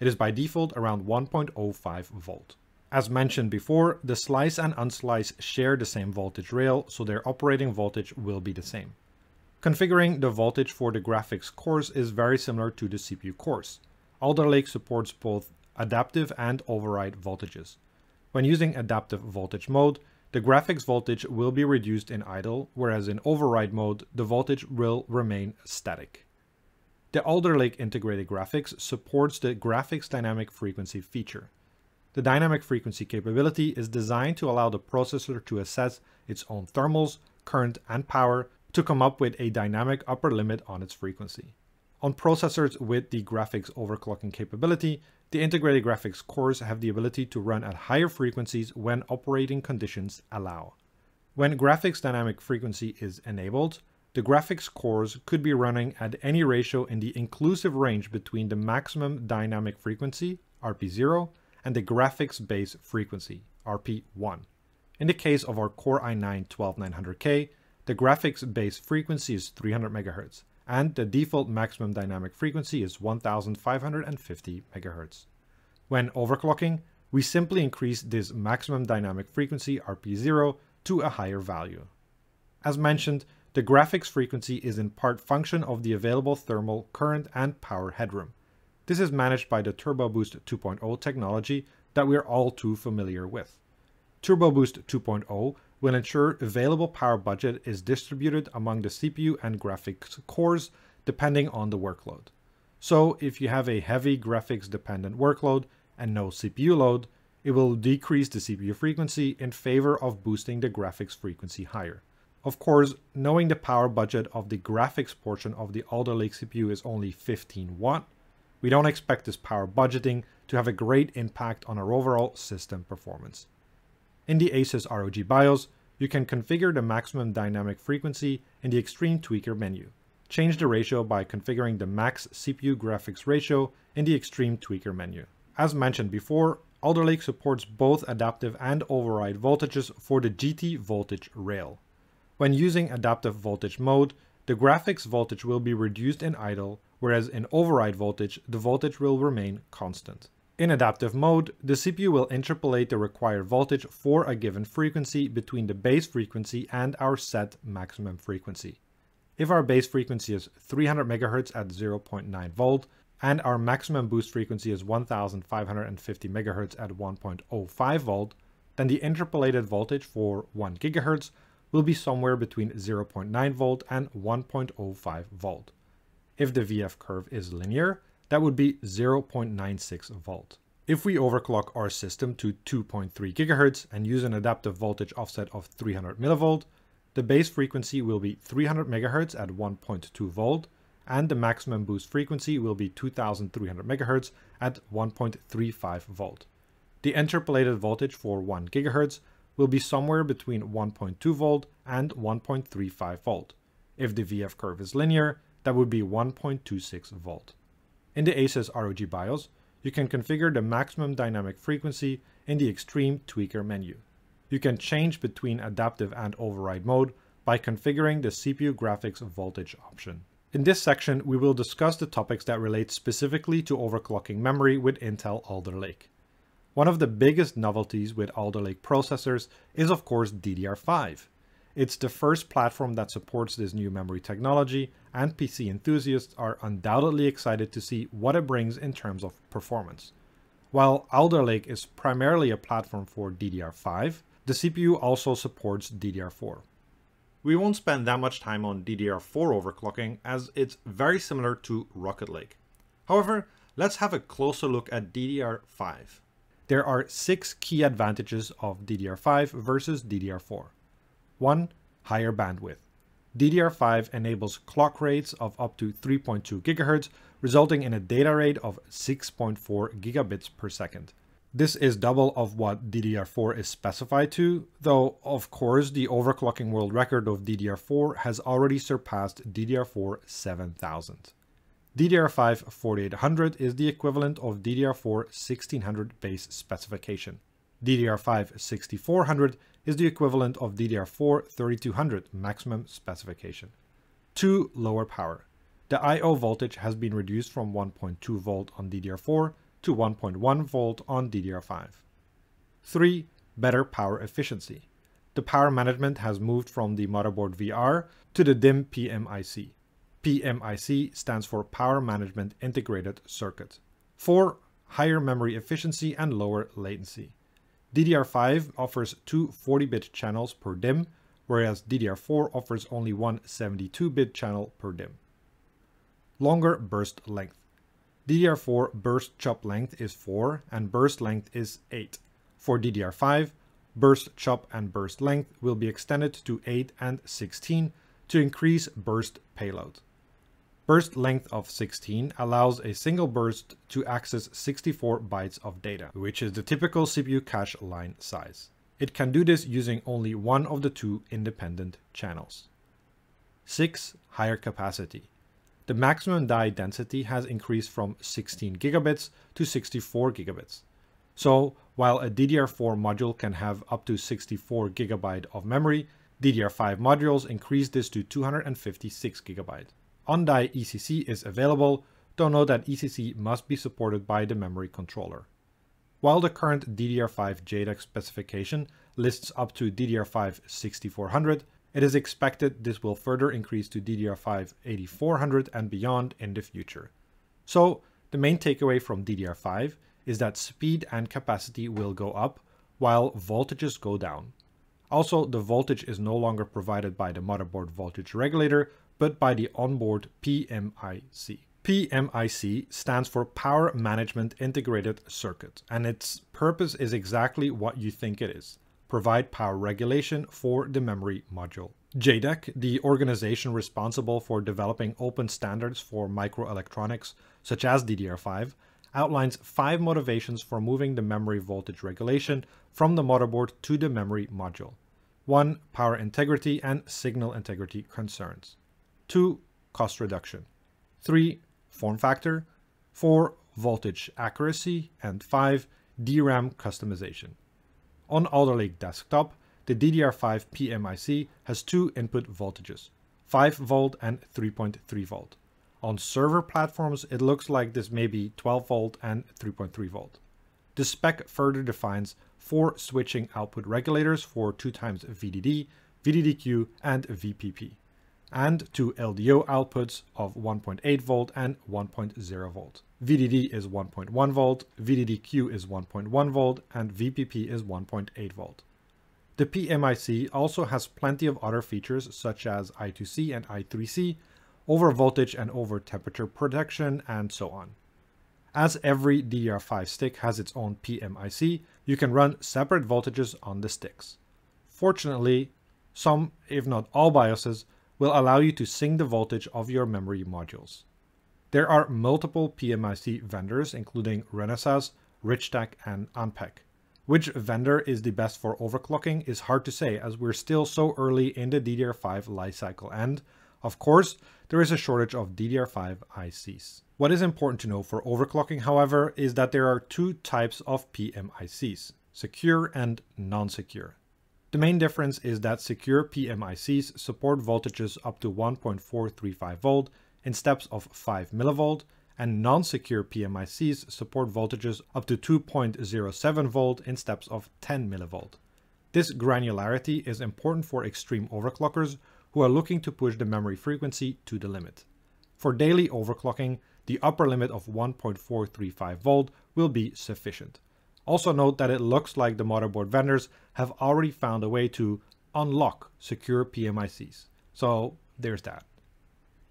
It is by default around 1.05 volt. As mentioned before, the slice and unslice share the same voltage rail, so their operating voltage will be the same. Configuring the voltage for the graphics cores is very similar to the CPU cores. Alder Lake supports both adaptive and override voltages. When using adaptive voltage mode, the graphics voltage will be reduced in idle, whereas in override mode, the voltage will remain static. The Alder Lake integrated graphics supports the graphics dynamic frequency feature. The dynamic frequency capability is designed to allow the processor to assess its own thermals, current, and power to come up with a dynamic upper limit on its frequency. On processors with the graphics overclocking capability, the integrated graphics cores have the ability to run at higher frequencies when operating conditions allow. When graphics dynamic frequency is enabled, the graphics cores could be running at any ratio in the inclusive range between the maximum dynamic frequency, RP0, and the graphics base frequency, RP1. In the case of our Core i9-12900K, the graphics base frequency is 300 MHz, and the default maximum dynamic frequency is 1550 MHz. When overclocking, we simply increase this maximum dynamic frequency RP0 to a higher value. As mentioned, the graphics frequency is in part function of the available thermal, current, and power headroom. This is managed by the Turbo Boost 2.0 technology that we're all too familiar with. Turbo Boost 2.0 will ensure available power budget is distributed among the CPU and graphics cores depending on the workload. So if you have a heavy graphics dependent workload and no CPU load, it will decrease the CPU frequency in favor of boosting the graphics frequency higher. Of course, knowing the power budget of the graphics portion of the Alder Lake CPU is only 15 watt, we don't expect this power budgeting to have a great impact on our overall system performance. In the ASUS ROG BIOS, you can configure the maximum dynamic frequency in the Extreme Tweaker menu. Change the ratio by configuring the max CPU graphics ratio in the Extreme Tweaker menu. As mentioned before, Alder Lake supports both adaptive and override voltages for the GT voltage rail. When using adaptive voltage mode, the graphics voltage will be reduced in idle, whereas in override voltage, the voltage will remain constant. In adaptive mode, the CPU will interpolate the required voltage for a given frequency between the base frequency and our set maximum frequency. If our base frequency is 300 MHz at 0.9 volt, and our maximum boost frequency is 1550 MHz at 1.05 volt, then the interpolated voltage for 1 GHz will be somewhere between 0.9 volt and 1.05 volt. If the VF curve is linear, that would be 0.96 volt. If we overclock our system to 2.3 GHz and use an adaptive voltage offset of 300 mV, the base frequency will be 300 MHz at 1.2 volt, and the maximum boost frequency will be 2300 MHz at 1.35 volt. The interpolated voltage for 1 GHz will be somewhere between 1.2 volt and 1.35 volt. If the VF curve is linear, that would be 1.26 volt. In the ASUS ROG BIOS, you can configure the maximum dynamic frequency in the Extreme Tweaker menu. You can change between adaptive and override mode by configuring the CPU graphics voltage option. In this section, we will discuss the topics that relate specifically to overclocking memory with Intel Alder Lake. One of the biggest novelties with Alder Lake processors is of course DDR5. It's the first platform that supports this new memory technology, and PC enthusiasts are undoubtedly excited to see what it brings in terms of performance. While Alder Lake is primarily a platform for DDR5, the CPU also supports DDR4. We won't spend that much time on DDR4 overclocking as it's very similar to Rocket Lake. However, let's have a closer look at DDR5. There are 6 key advantages of DDR5 versus DDR4. 1. Higher bandwidth. DDR5 enables clock rates of up to 3.2 GHz, resulting in a data rate of 6.4 gigabits per second. This is double of what DDR4 is specified to, though of course the overclocking world record of DDR4 has already surpassed DDR4 7000. DDR5 4800 is the equivalent of DDR4 1600 base specification. DDR5 6400 is the equivalent of DDR4 3200 maximum specification. 2. Lower power. The I/O voltage has been reduced from 1.2 volt on DDR4 to 1.1 volt on DDR5. 3. Better power efficiency. The power management has moved from the motherboard VR to the DIMM PMIC. PMIC stands for Power Management Integrated Circuit. 4. Higher memory efficiency and lower latency. DDR5 offers 2 40-bit channels per DIMM, whereas DDR4 offers only one 72-bit channel per DIMM. Longer burst length. DDR4 burst chop length is 4 and burst length is 8. For DDR5, burst chop and burst length will be extended to 8 and 16 to increase burst payload. Burst length of 16 allows a single burst to access 64 bytes of data, which is the typical CPU cache line size. It can do this using only one of the 2 independent channels. 6. Higher capacity. The maximum die density has increased from 16 gigabits to 64 gigabits. So, while a DDR4 module can have up to 64 GB of memory, DDR5 modules increase this to 256 GB. On-die ECC is available, though note that ECC must be supported by the memory controller. While the current DDR5 JEDEC specification lists up to DDR5 6400, it is expected this will further increase to DDR5 8400 and beyond in the future. So, the main takeaway from DDR5 is that speed and capacity will go up, while voltages go down. Also, the voltage is no longer provided by the motherboard voltage regulator, but by the onboard PMIC. PMIC stands for Power Management Integrated Circuit, and its purpose is exactly what you think it is: provide power regulation for the memory module. JEDEC, the organization responsible for developing open standards for microelectronics, such as DDR5, outlines 5 motivations for moving the memory voltage regulation from the motherboard to the memory module. 1. Power integrity and signal integrity concerns. 2. Cost reduction. 3. Form factor. 4. Voltage accuracy. And 5. DRAM customization. On Alder Lake desktop, the DDR5 PMIC has 2 input voltages, 5 volt and 3.3 volt. On server platforms, it looks like this may be 12 volt and 3.3 volt. The spec further defines 4 switching output regulators for 2x VDD, VDDQ, and VPP, and 2 LDO outputs of 1.8 volt and 1.0 volt. VDD is 1.1 volt, VDDQ is 1.1 volt, and VPP is 1.8 volt. The PMIC also has plenty of other features such as I2C and I3C, over voltage and over temperature protection, and so on. As every DDR5 stick has its own PMIC, you can run separate voltages on the sticks. Fortunately, some, if not all BIOSes, will allow you to sync the voltage of your memory modules. There are multiple PMIC vendors including Renesas, Richtech, and Ampeg. Which vendor is the best for overclocking is hard to say, as we're still so early in the DDR5 lifecycle, and, of course, there is a shortage of DDR5 ICs. What is important to know for overclocking, however, is that there are 2 types of PMICs, secure and non-secure. The main difference is that secure PMICs support voltages up to 1.435 volt in steps of 5 mV, and non-secure PMICs support voltages up to 2.07 volt in steps of 10 mV. This granularity is important for extreme overclockers who are looking to push the memory frequency to the limit. For daily overclocking, the upper limit of 1.435 volt will be sufficient. Also note that it looks like the motherboard vendors have already found a way to unlock secure PMICs. So there's that.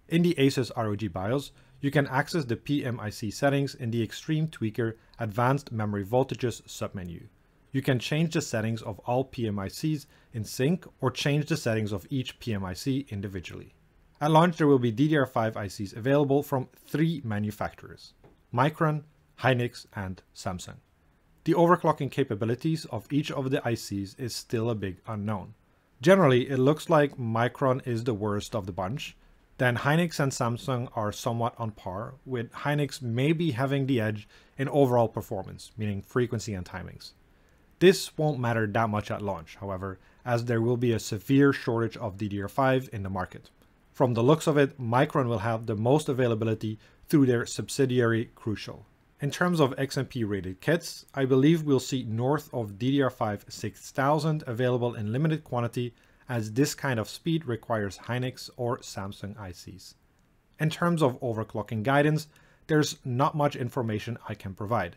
In the ASUS ROG BIOS, you can access the PMIC settings in the Extreme Tweaker Advanced Memory Voltages submenu. You can change the settings of all PMICs in sync or change the settings of each PMIC individually. At launch, there will be DDR5 ICs available from 3 manufacturers: Micron, Hynix, and Samsung. The overclocking capabilities of each of the ICs is still a big unknown. Generally, it looks like Micron is the worst of the bunch. Then Hynix and Samsung are somewhat on par, with Hynix maybe having the edge in overall performance, meaning frequency and timings. This won't matter that much at launch, however, as there will be a severe shortage of DDR5 in the market. From the looks of it, Micron will have the most availability through their subsidiary Crucial. In terms of XMP rated kits, I believe we'll see north of DDR5 6000 available in limited quantity, as this kind of speed requires Hynix or Samsung ICs. In terms of overclocking guidance, there's not much information I can provide.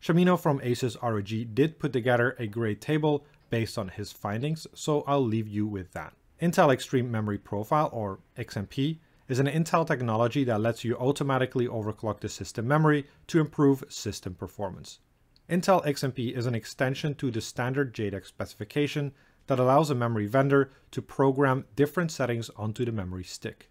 Shamino from ASUS ROG did put together a great table based on his findings, so I'll leave you with that. Intel Extreme Memory Profile, or XMP, is an Intel technology that lets you automatically overclock the system memory to improve system performance. Intel XMP is an extension to the standard JEDEC specification that allows a memory vendor to program different settings onto the memory stick.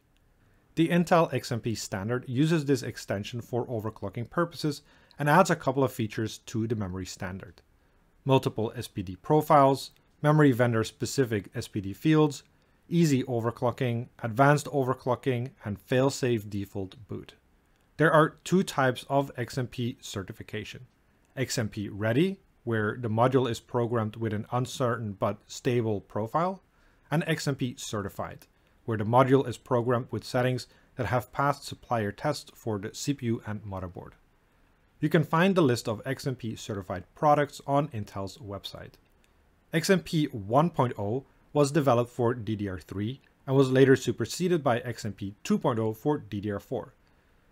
The Intel XMP standard uses this extension for overclocking purposes and adds a couple of features to the memory standard: multiple SPD profiles, memory vendor specific SPD fields, easy overclocking, advanced overclocking, and fail-safe default boot. There are 2 types of XMP certification: XMP Ready, where the module is programmed with an uncertain but stable profile, and XMP Certified, where the module is programmed with settings that have passed supplier tests for the CPU and motherboard. You can find the list of XMP certified products on Intel's website. XMP 1.0 was developed for DDR3 and was later superseded by XMP 2.0 for DDR4.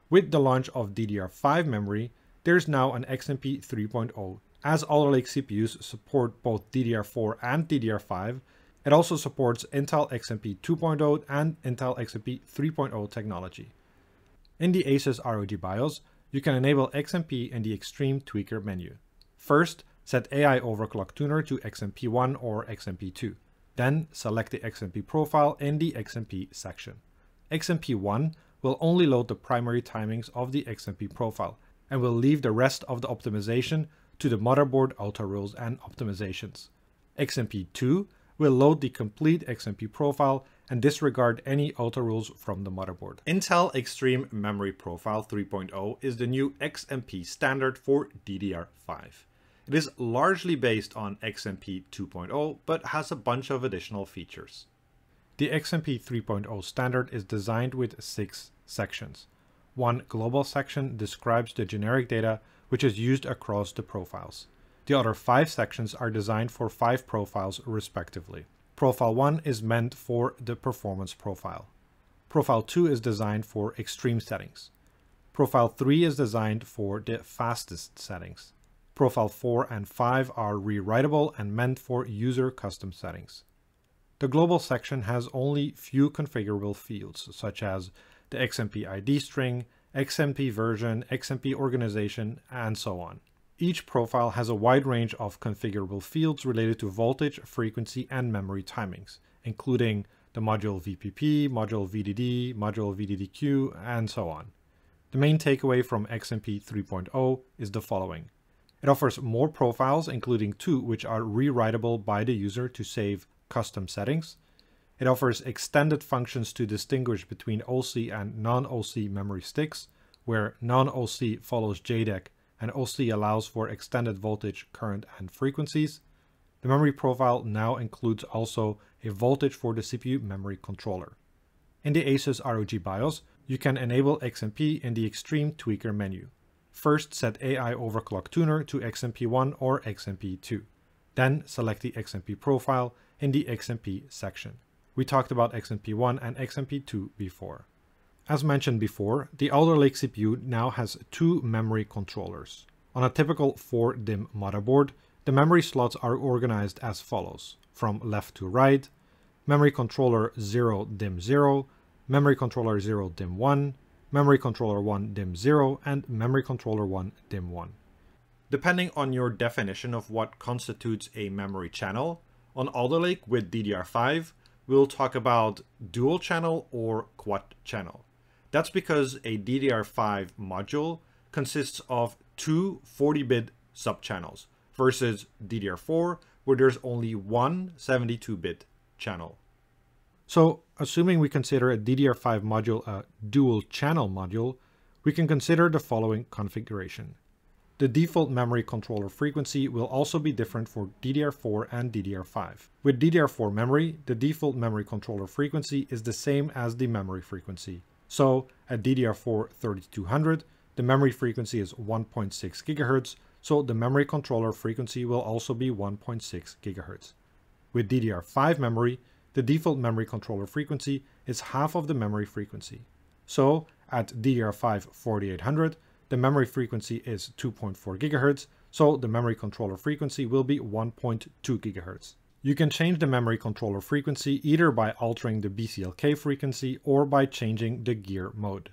With the launch of DDR5 memory, there's now an XMP 3.0. As Alder Lake CPUs support both DDR4 and DDR5, it also supports Intel XMP 2.0 and Intel XMP 3.0 technology. In the ASUS ROG BIOS, you can enable XMP in the Extreme Tweaker menu. First, set AI Overclock Tuner to XMP1 or XMP2. Then, select the XMP profile in the XMP section. XMP1 will only load the primary timings of the XMP profile and will leave the rest of the optimization to the motherboard auto rules and optimizations. XMP2 will load the complete XMP profile and disregard any auto rules from the motherboard. Intel Extreme Memory Profile 3.0 is the new XMP standard for DDR5. It is largely based on XMP 2.0, but has a bunch of additional features. The XMP 3.0 standard is designed with 6 sections. One global section describes the generic data which is used across the profiles. The other 5 sections are designed for 5 profiles respectively. Profile 1 is meant for the performance profile. Profile 2 is designed for extreme settings. Profile 3 is designed for the fastest settings. Profile 4 and 5 are rewritable and meant for user custom settings. The global section has only few configurable fields, such as the XMP ID string, XMP version, XMP organization, and so on. Each profile has a wide range of configurable fields related to voltage, frequency, and memory timings, including the module VPP, module VDD, module VDDQ, and so on. The main takeaway from XMP 3.0 is the following. It offers more profiles, including 2 which are rewritable by the user to save custom settings. It offers extended functions to distinguish between OC and non-OC memory sticks, where non-OC follows JEDEC and OC allows for extended voltage, current, and frequencies. The memory profile now includes also a voltage for the CPU memory controller. In the ASUS ROG BIOS, you can enable XMP in the Extreme Tweaker menu. First, set AI Overclock Tuner to XMP1 or XMP2. Then, select the XMP profile in the XMP section. We talked about XMP1 and XMP2 before. As mentioned before, the Alder Lake CPU now has 2 memory controllers. On a typical 4-DIMM motherboard, the memory slots are organized as follows, from left to right: memory controller 0 DIMM 0, memory controller 0 DIMM 1, memory controller 1 DIMM 0, and memory controller 1 DIMM 1. Depending on your definition of what constitutes a memory channel, on Alder Lake with DDR5, we'll talk about dual channel or quad channel. That's because a DDR5 module consists of 2 40-bit subchannels versus DDR4, where there's only one 72-bit channel. So, assuming we consider a DDR5 module a dual channel module, we can consider the following configuration. The default memory controller frequency will also be different for DDR4 and DDR5. With DDR4 memory, the default memory controller frequency is the same as the memory frequency. So, at DDR4 3200, the memory frequency is 1.6 GHz, so the memory controller frequency will also be 1.6 GHz. With DDR5 memory, the default memory controller frequency is half of the memory frequency. So, at DDR5 4800, the memory frequency is 2.4 GHz, so the memory controller frequency will be 1.2 GHz. You can change the memory controller frequency either by altering the BCLK frequency or by changing the gear mode.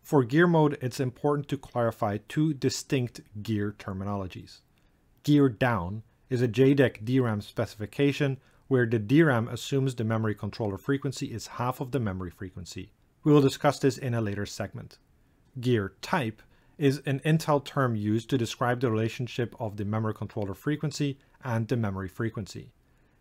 For gear mode, it's important to clarify 2 distinct gear terminologies. Gear down is a JEDEC DRAM specification where the DRAM assumes the memory controller frequency is half of the memory frequency. We will discuss this in a later segment. Gear type is an Intel term used to describe the relationship of the memory controller frequency and the memory frequency.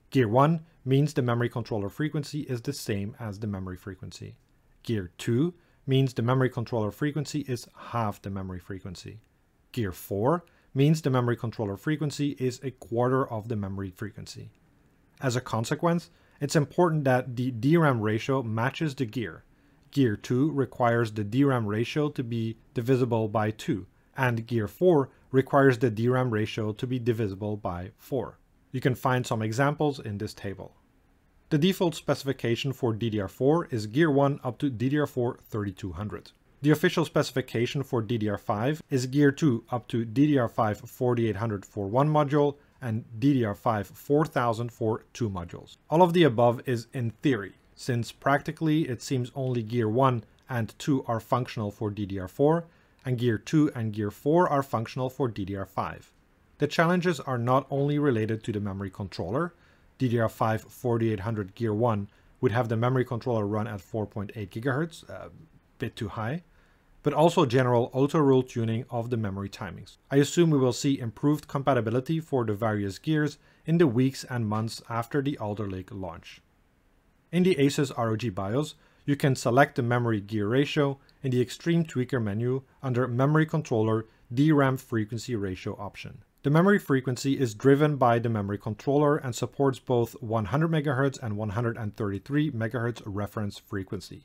Gear 1 means the memory controller frequency is the same as the memory frequency. Gear 2 means the memory controller frequency is half the memory frequency. Gear 4 means the memory controller frequency is a quarter of the memory frequency. As a consequence, it's important that the DRAM ratio matches the gear. Gear 2 requires the DRAM ratio to be divisible by 2, and Gear 4 requires the DRAM ratio to be divisible by 4. You can find some examples in this table. The default specification for DDR4 is Gear 1 up to DDR4 3200. The official specification for DDR5 is Gear 2 up to DDR5 4800 for one module and DDR5 4000 for 2 modules. All of the above is in theory, since practically it seems only Gear 1 and 2 are functional for DDR4, and Gear 2 and Gear 4 are functional for DDR5. The challenges are not only related to the memory controller. DDR5 4800 Gear 1 would have the memory controller run at 4.8 GHz, a bit too high, but also general auto-rule tuning of the memory timings. I assume we will see improved compatibility for the various gears in the weeks and months after the Alder Lake launch. In the ASUS ROG BIOS, you can select the memory gear ratio in the Extreme Tweaker menu under Memory Controller DRAM Frequency Ratio option. The memory frequency is driven by the memory controller and supports both 100 MHz and 133 MHz reference frequency.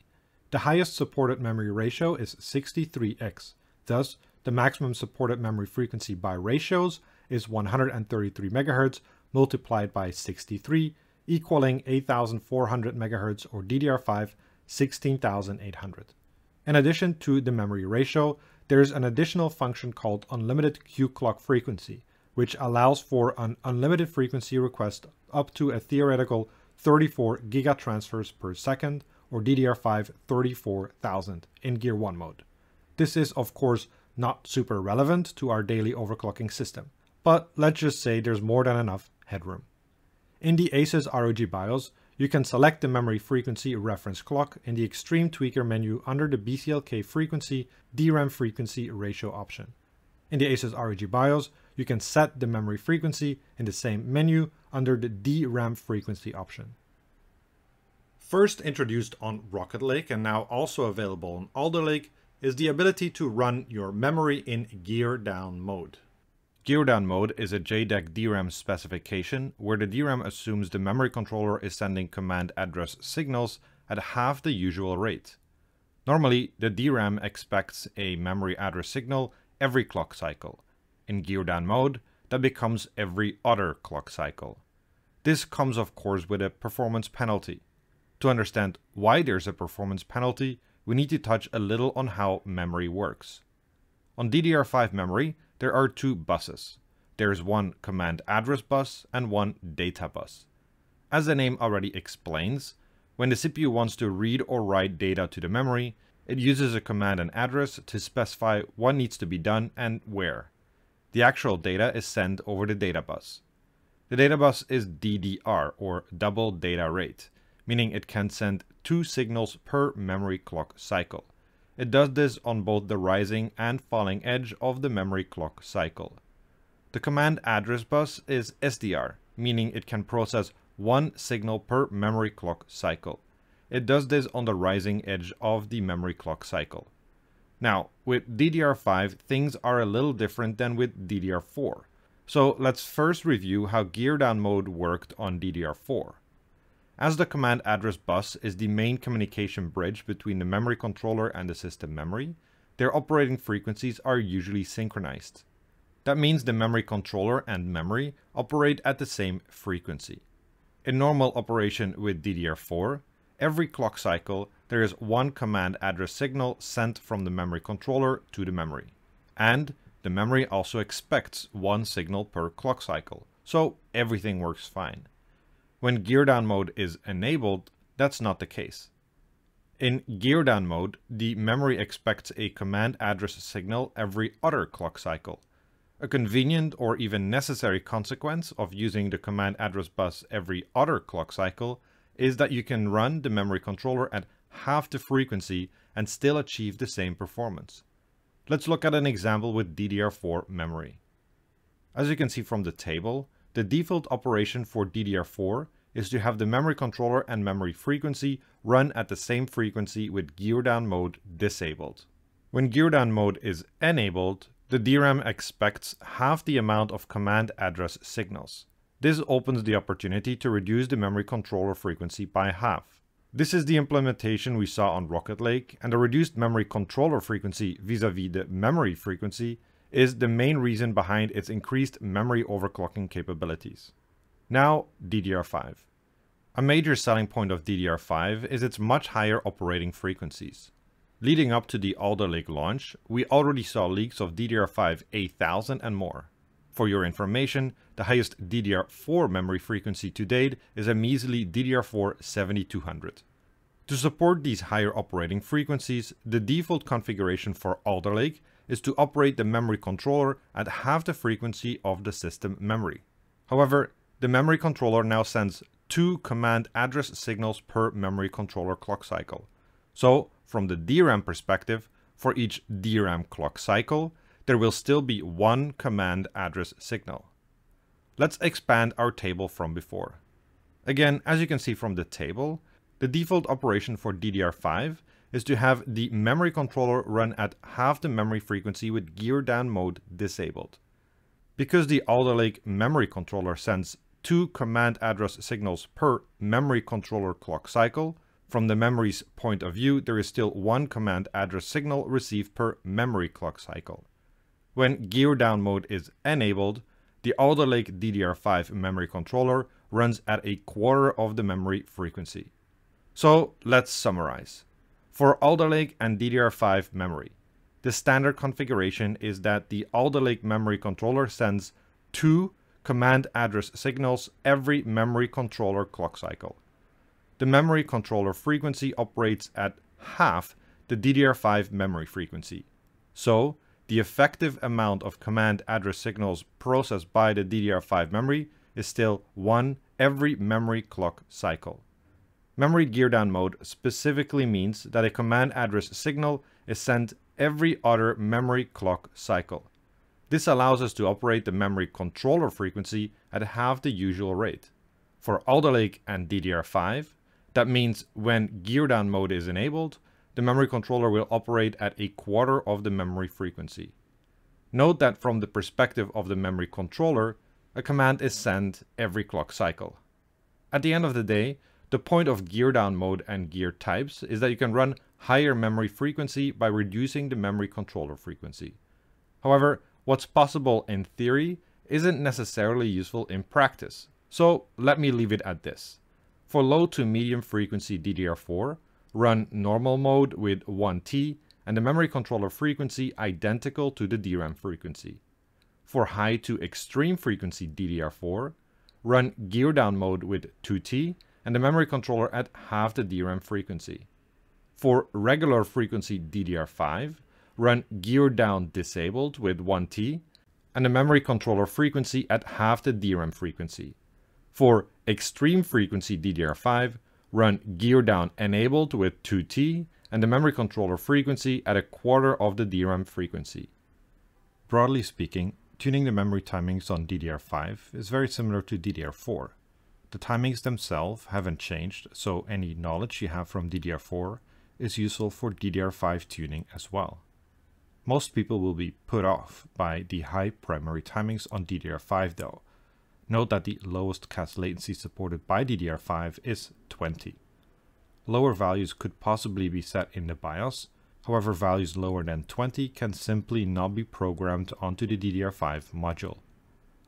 The highest supported memory ratio is 63x. Thus, the maximum supported memory frequency by ratios is 133 MHz multiplied by 63, equaling 8400 MHz or DDR5 16800. In addition to the memory ratio, there is an additional function called Unlimited Q Clock Frequency, which allows for an unlimited frequency request up to a theoretical 34 gigatransfers per second, or DDR5 34,000 in Gear 1 mode. This is of course not super relevant to our daily overclocking system, but let's just say there's more than enough headroom. In the ASUS ROG BIOS, you can select the memory frequency reference clock in the Extreme Tweaker menu under the BCLK frequency DRAM frequency ratio option. In the ASUS ROG BIOS, you can set the memory frequency in the same menu under the DRAM frequency option. First introduced on Rocket Lake and now also available on Alder Lake is the ability to run your memory in gear down mode. Gear down mode is a JEDEC DRAM specification where the DRAM assumes the memory controller is sending command address signals at half the usual rate. Normally, the DRAM expects a memory address signal every clock cycle. In gear down mode, that becomes every other clock cycle. This comes of course with a performance penalty. To understand why there's a performance penalty, we need to touch a little on how memory works. On DDR5 memory, there are two buses. There's one command address bus and one data bus. As the name already explains, when the CPU wants to read or write data to the memory, it uses a command and address to specify what needs to be done and where. The actual data is sent over the data bus. The data bus is DDR, or double data rate, meaning it can send 2 signals per memory clock cycle. It does this on both the rising and falling edge of the memory clock cycle. The command address bus is SDR, meaning it can process 1 signal per memory clock cycle. It does this on the rising edge of the memory clock cycle. Now, with DDR5, things are a little different than with DDR4. So let's first review how gear down mode worked on DDR4. As the command address bus is the main communication bridge between the memory controller and the system memory, their operating frequencies are usually synchronized. That means the memory controller and memory operate at the same frequency. In normal operation with DDR4, every clock cycle there is one command address signal sent from the memory controller to the memory. And the memory also expects one signal per clock cycle, so everything works fine. When gear down mode is enabled, that's not the case. In gear down mode, the memory expects a command address signal every other clock cycle. A convenient or even necessary consequence of using the command address bus every other clock cycle is that you can run the memory controller at half the frequency and still achieve the same performance. Let's look at an example with DDR4 memory. As you can see from the table, the default operation for DDR4 is to have the memory controller and memory frequency run at the same frequency with gear down mode disabled. When gear down mode is enabled, the DRAM expects half the amount of command address signals. This opens the opportunity to reduce the memory controller frequency by half. This is the implementation we saw on Rocket Lake, and the reduced memory controller frequency vis-à-vis the memory frequency is the main reason behind its increased memory overclocking capabilities. Now, DDR5. A major selling point of DDR5 is its much higher operating frequencies. Leading up to the Alder Lake launch, we already saw leaks of DDR5 8000 and more. For your information, the highest DDR4 memory frequency to date is a measly DDR4 7200. To support these higher operating frequencies, the default configuration for Alder Lake is to operate the memory controller at half the frequency of the system memory. However, the memory controller now sends 2 command address signals per memory controller clock cycle. So, from the DRAM perspective, for each DRAM clock cycle, there will still be 1 command address signal. Let's expand our table from before. Again, as you can see from the table, the default operation for DDR5 is to have the memory controller run at half the memory frequency with gear down mode disabled. Because the Alder Lake memory controller sends 2 command address signals per memory controller clock cycle, from the memory's point of view, there is still 1 command address signal received per memory clock cycle. When gear down mode is enabled, the Alder Lake DDR5 memory controller runs at a quarter of the memory frequency. So let's summarize. For Alder Lake and DDR5 memory, the standard configuration is that the Alder Lake memory controller sends 2 command address signals every memory controller clock cycle. The memory controller frequency operates at half the DDR5 memory frequency. So, the effective amount of command address signals processed by the DDR5 memory is still 1 every memory clock cycle. Memory gear down mode specifically means that a command address signal is sent every other memory clock cycle. This allows us to operate the memory controller frequency at half the usual rate. For Alder Lake and DDR5, that means when gear down mode is enabled, the memory controller will operate at a quarter of the memory frequency. Note that from the perspective of the memory controller, a command is sent every clock cycle. At the end of the day, the point of gear down mode and gear types is that you can run higher memory frequency by reducing the memory controller frequency. However, what's possible in theory isn't necessarily useful in practice, so let me leave it at this. For low to medium frequency DDR4, run normal mode with 1T and the memory controller frequency identical to the DRAM frequency. For high to extreme frequency DDR4, run gear down mode with 2T and the memory controller at half the DRAM frequency. For regular frequency DDR5, run gear down disabled with 1T and the memory controller frequency at half the DRAM frequency. For extreme frequency DDR5, run gear down enabled with 2T and the memory controller frequency at a quarter of the DRAM frequency. Broadly speaking, tuning the memory timings on DDR5 is very similar to DDR4. The timings themselves haven't changed, so any knowledge you have from DDR4 is useful for DDR5 tuning as well. Most people will be put off by the high primary timings on DDR5 though. Note that the lowest CAS latency supported by DDR5 is 20. Lower values could possibly be set in the BIOS, however values lower than 20 can simply not be programmed onto the DDR5 module.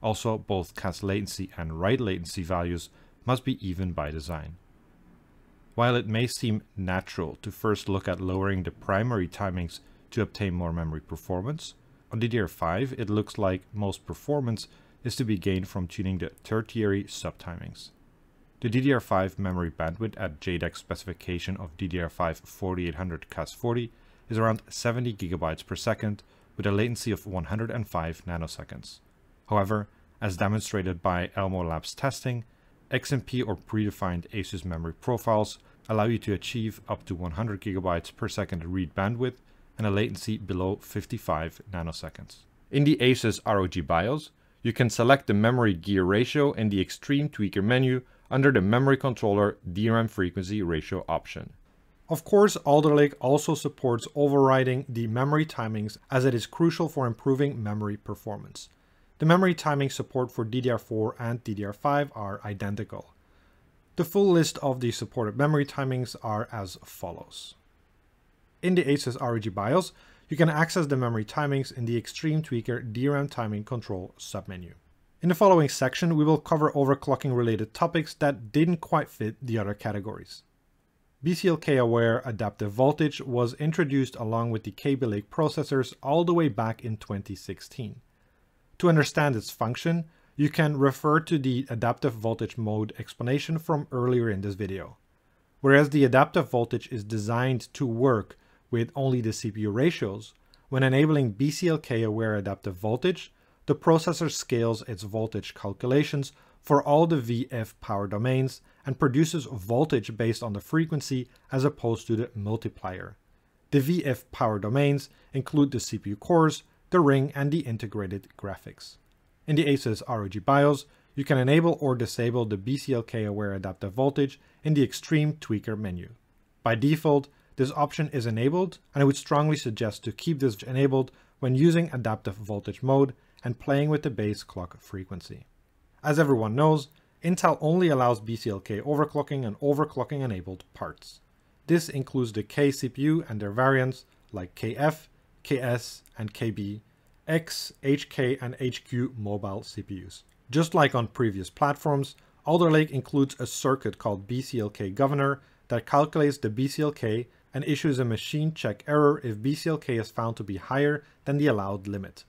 Also, both CAS latency and write latency values must be even by design. While it may seem natural to first look at lowering the primary timings to obtain more memory performance, on DDR5 it looks like most performance is to be gained from tuning the tertiary subtimings. The DDR5 memory bandwidth at JEDEC specification of DDR5 4800 CAS40 is around 70 GB per second with a latency of 105 nanoseconds. However, as demonstrated by Elmo Labs testing, XMP or predefined ASUS memory profiles allow you to achieve up to 100 GB per second read bandwidth and a latency below 55 nanoseconds. In the ASUS ROG BIOS, you can select the memory gear ratio in the Extreme Tweaker menu under the Memory Controller DRAM Frequency Ratio option. Of course, Alder Lake also supports overriding the memory timings as it is crucial for improving memory performance. The memory timing support for DDR4 and DDR5 are identical. The full list of the supported memory timings are as follows. In the ASUS ROG BIOS, you can access the memory timings in the Extreme Tweaker DRAM Timing Control submenu. In the following section, we will cover overclocking related topics that didn't quite fit the other categories. BCLK aware adaptive voltage was introduced along with the Kaby Lake processors all the way back in 2016. To understand its function, you can refer to the adaptive voltage mode explanation from earlier in this video. Whereas the adaptive voltage is designed to work with only the CPU ratios, when enabling BCLK-aware adaptive voltage, the processor scales its voltage calculations for all the VF power domains and produces voltage based on the frequency as opposed to the multiplier. The VF power domains include the CPU cores, the ring, and the integrated graphics. In the ASUS ROG BIOS, you can enable or disable the BCLK-aware adaptive voltage in the Extreme Tweaker menu. By default, this option is enabled, and I would strongly suggest to keep this enabled when using adaptive voltage mode and playing with the base clock frequency. As everyone knows, Intel only allows BCLK overclocking and overclocking enabled parts. This includes the K CPU and their variants like KF, KS, and KB, X, HK, and HQ mobile CPUs. Just like on previous platforms, Alder Lake includes a circuit called BCLK Governor that calculates the BCLK and issues a machine check error if BCLK is found to be higher than the allowed limit.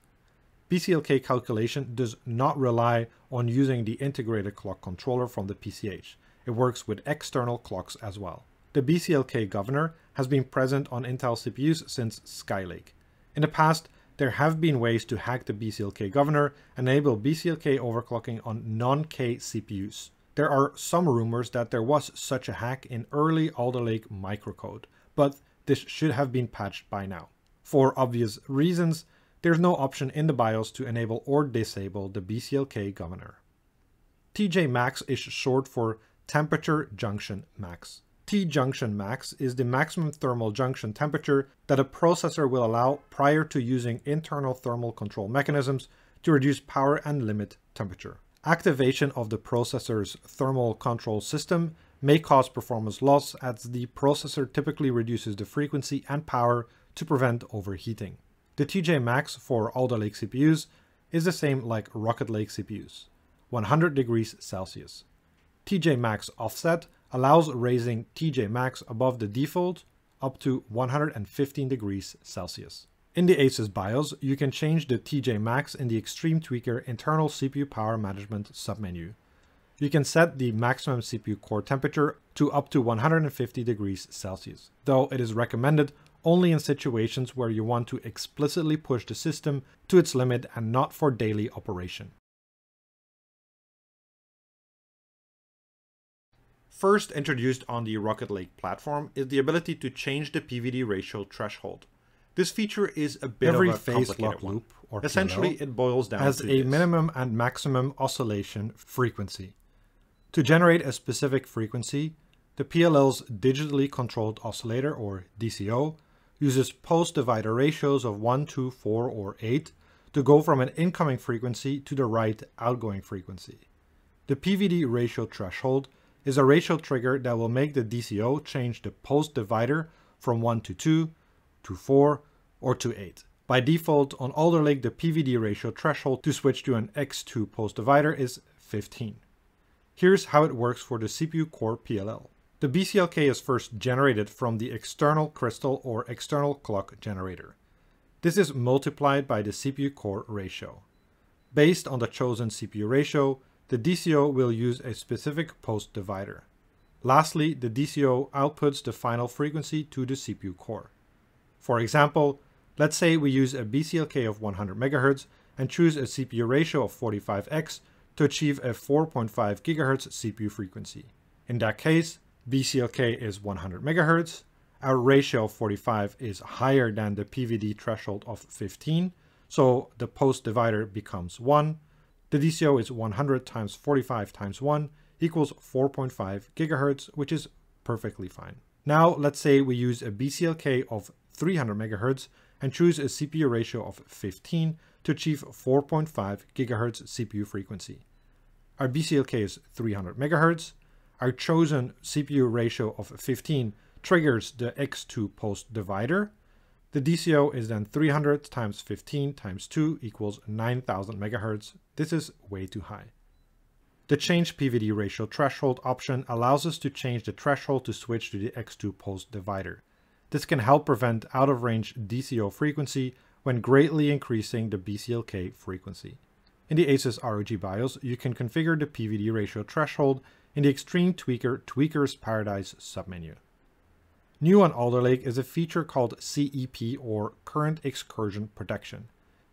BCLK calculation does not rely on using the integrated clock controller from the PCH. It works with external clocks as well. The BCLK Governor has been present on Intel CPUs since Skylake. In the past, there have been ways to hack the BCLK Governor and enable BCLK overclocking on non-K CPUs. There are some rumors that there was such a hack in early Alder Lake microcode, but this should have been patched by now. For obvious reasons, there's no option in the BIOS to enable or disable the BCLK Governor. TjMax is short for Temperature Junction Max. T-junction max is the maximum thermal junction temperature that a processor will allow prior to using internal thermal control mechanisms to reduce power and limit temperature. Activation of the processor's thermal control system may cause performance loss as the processor typically reduces the frequency and power to prevent overheating. The TjMax for Alder Lake CPUs is the same like Rocket Lake CPUs, 100 degrees Celsius. TjMax Offset allows raising TjMax above the default up to 115 degrees Celsius. In the ASUS BIOS, you can change the TjMax in the Extreme Tweaker internal CPU power management submenu. You can set the maximum CPU core temperature to up to 150 degrees Celsius, though it is recommended only in situations where you want to explicitly push the system to its limit and not for daily operation. First introduced on the Rocket Lake platform is the ability to change the PVD ratio threshold. This feature is a bit of a complicated loop, or essentially it boils down to a minimum and maximum oscillation frequency. To generate a specific frequency, the PLL's digitally controlled oscillator, or DCO, uses post-divider ratios of 1, 2, 4, or 8 to go from an incoming frequency to the right outgoing frequency. The PVD ratio threshold is a ratio trigger that will make the DCO change the post divider from 1 to 2, to 4, or to 8. By default, on Alder Lake, the PVD ratio threshold to switch to an X2 post divider is 15. Here's how it works for the CPU core PLL. The BCLK is first generated from the external crystal or external clock generator. This is multiplied by the CPU core ratio. Based on the chosen CPU ratio, the DCO will use a specific post divider. Lastly, the DCO outputs the final frequency to the CPU core. For example, let's say we use a BCLK of 100 MHz and choose a CPU ratio of 45x to achieve a 4.5 GHz CPU frequency. In that case, BCLK is 100 MHz, our ratio of 45 is higher than the PVD threshold of 15, so the post divider becomes 1. The DCO is 100 times 45 times 1 equals 4.5 GHz, which is perfectly fine. Now let's say we use a BCLK of 300 MHz and choose a CPU ratio of 15 to achieve 4.5 GHz CPU frequency. Our BCLK is 300 MHz. Our chosen CPU ratio of 15 triggers the X2 post divider. The DCO is then 300 times 15 times 2 equals 9000 MHz. This is way too high. The Change PVD Ratio Threshold option allows us to change the threshold to switch to the X2 post divider. This can help prevent out-of-range DCO frequency when greatly increasing the BCLK frequency. In the ASUS ROG BIOS, you can configure the PVD ratio threshold in the Extreme Tweaker Tweaker's Paradise submenu. New on Alder Lake is a feature called CEP, or Current Excursion Protection.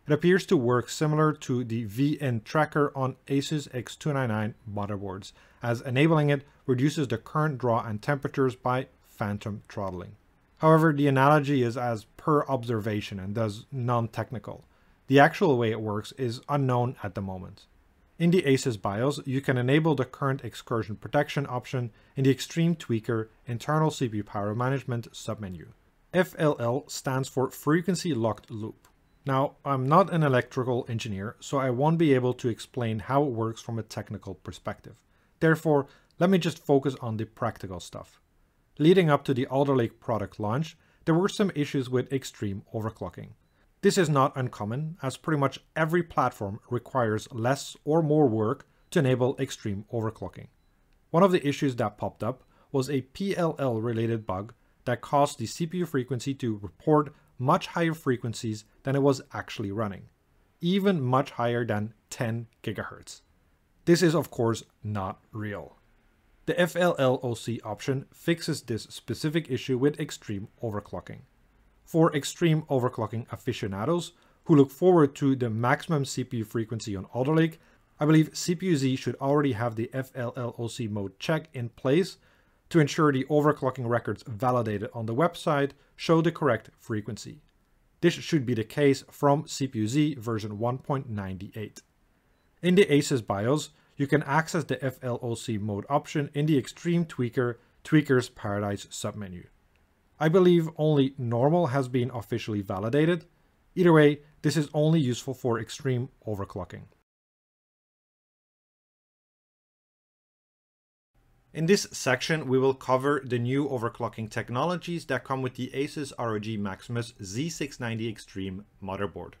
It appears to work similar to the VIN tracker on ASUS X299 motherboards, as enabling it reduces the current draw and temperatures by phantom throttling. However, the analogy is as per observation and thus non-technical. The actual way it works is unknown at the moment. In the ASUS BIOS, you can enable the Current Excursion Protection option in the Extreme Tweaker Internal CPU Power Management submenu. FLL stands for Frequency Locked Loop. Now, I'm not an electrical engineer, so I won't be able to explain how it works from a technical perspective. Therefore, let me just focus on the practical stuff. Leading up to the Alder Lake product launch, there were some issues with extreme overclocking. This is not uncommon, as pretty much every platform requires less or more work to enable extreme overclocking. One of the issues that popped up was a PLL related bug that caused the CPU frequency to report much higher frequencies than it was actually running, even much higher than 10 GHz. This is of course not real. The FLLOC option fixes this specific issue with extreme overclocking. For extreme overclocking aficionados who look forward to the maximum CPU frequency on Alder Lake, I believe CPU-Z should already have the FLLOC mode check in place to ensure the overclocking records validated on the website show the correct frequency. This should be the case from CPU-Z version 1.98. In the ASUS BIOS, you can access the FLOC mode option in the Extreme Tweaker Tweaker's Paradise submenu. I believe only normal has been officially validated. Either way, this is only useful for extreme overclocking. In this section, we will cover the new overclocking technologies that come with the ASUS ROG Maximus Z690 Extreme motherboard.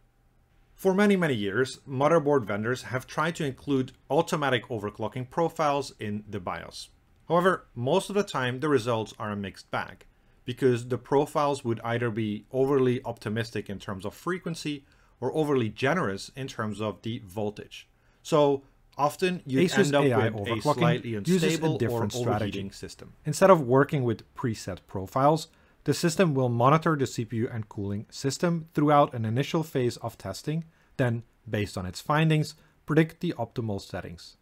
For many years, motherboard vendors have tried to include automatic overclocking profiles in the BIOS. However, most of the time the results are a mixed bag, because the profiles would either be overly optimistic in terms of frequency or overly generous in terms of the voltage. So often you end up AI with a slightly unstable or overheating system. Instead of working with preset profiles, the system will monitor the CPU and cooling system throughout an initial phase of testing, then, based on its findings, predict the optimal settings.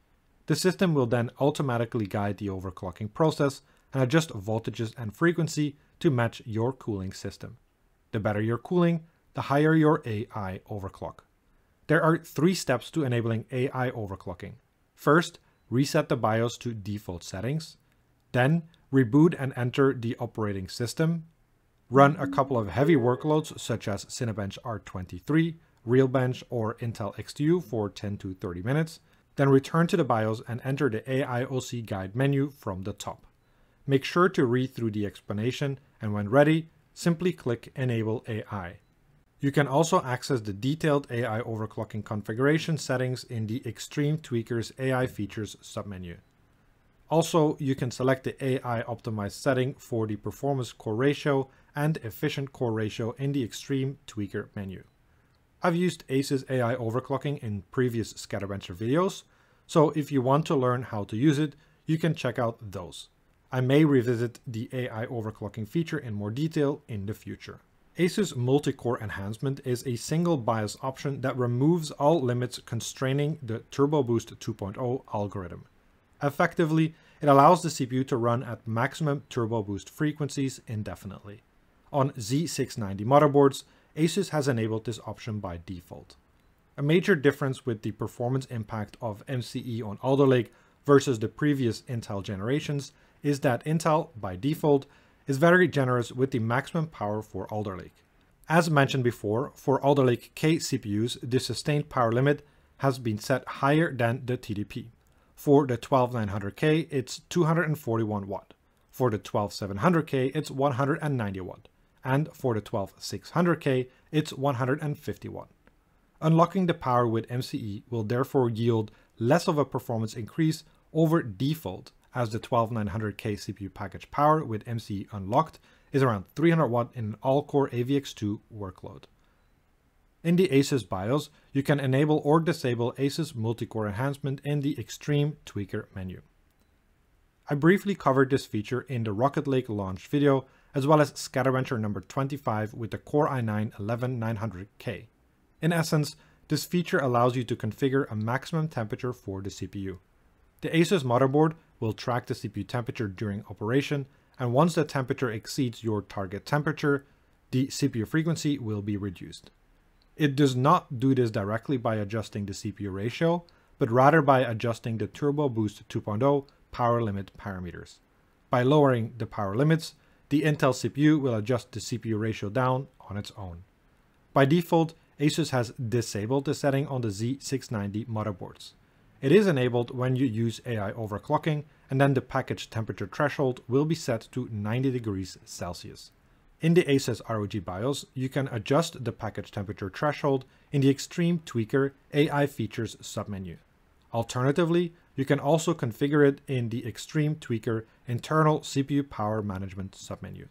The system will then automatically guide the overclocking process and adjust voltages and frequency to match your cooling system. The better your cooling, the higher your AI overclock. There are 3 steps to enabling AI overclocking. First, reset the BIOS to default settings. Then, reboot and enter the operating system. Run a couple of heavy workloads such as Cinebench R23, Realbench, or Intel XTU for 10 to 30 minutes. Then return to the BIOS and enter the AIOC guide menu from the top. Make sure to read through the explanation, and when ready, simply click Enable AI. You can also access the detailed AI overclocking configuration settings in the Extreme Tweaker's AI Features submenu. Also, you can select the AI optimized setting for the performance core ratio and efficient core ratio in the Extreme Tweaker menu. I've used ASUS AI overclocking in previous SkatterBencher videos, so if you want to learn how to use it, you can check out those. I may revisit the AI overclocking feature in more detail in the future. ASUS Multi-Core Enhancement is a single BIOS option that removes all limits constraining the Turbo Boost 2.0 algorithm. Effectively, it allows the CPU to run at maximum turbo boost frequencies indefinitely. On Z690 motherboards, ASUS has enabled this option by default. A major difference with the performance impact of MCE on Alder Lake versus the previous Intel generations is that Intel, by default, is very generous with the maximum power for Alder Lake. As mentioned before, for Alder Lake K CPUs, the sustained power limit has been set higher than the TDP. For the 12900K, it's 241 watt. For the 12700K, it's 190 watt. And for the 12600K, it's 150 watt. Unlocking the power with MCE will therefore yield less of a performance increase over default, as the 12900K CPU package power with MCE unlocked is around 300 watt in an all-core AVX2 workload. In the ASUS BIOS, you can enable or disable ASUS Multi-Core Enhancement in the Extreme Tweaker menu. I briefly covered this feature in the Rocket Lake launch video, as well as SkatterBencher number 25 with the Core i9-11900K. In essence, this feature allows you to configure a maximum temperature for the CPU. The ASUS motherboard will track the CPU temperature during operation, and once the temperature exceeds your target temperature, the CPU frequency will be reduced. It does not do this directly by adjusting the CPU ratio, but rather by adjusting the Turbo Boost 2.0 power limit parameters. By lowering the power limits, the Intel CPU will adjust the CPU ratio down on its own. By default, ASUS has disabled the setting on the Z690 motherboards. It is enabled when you use AI overclocking, and then the package temperature threshold will be set to 90 degrees Celsius. In the ASUS ROG BIOS, you can adjust the package temperature threshold in the Extreme Tweaker AI Features submenu. Alternatively, you can also configure it in the Extreme Tweaker Internal CPU Power Management submenu.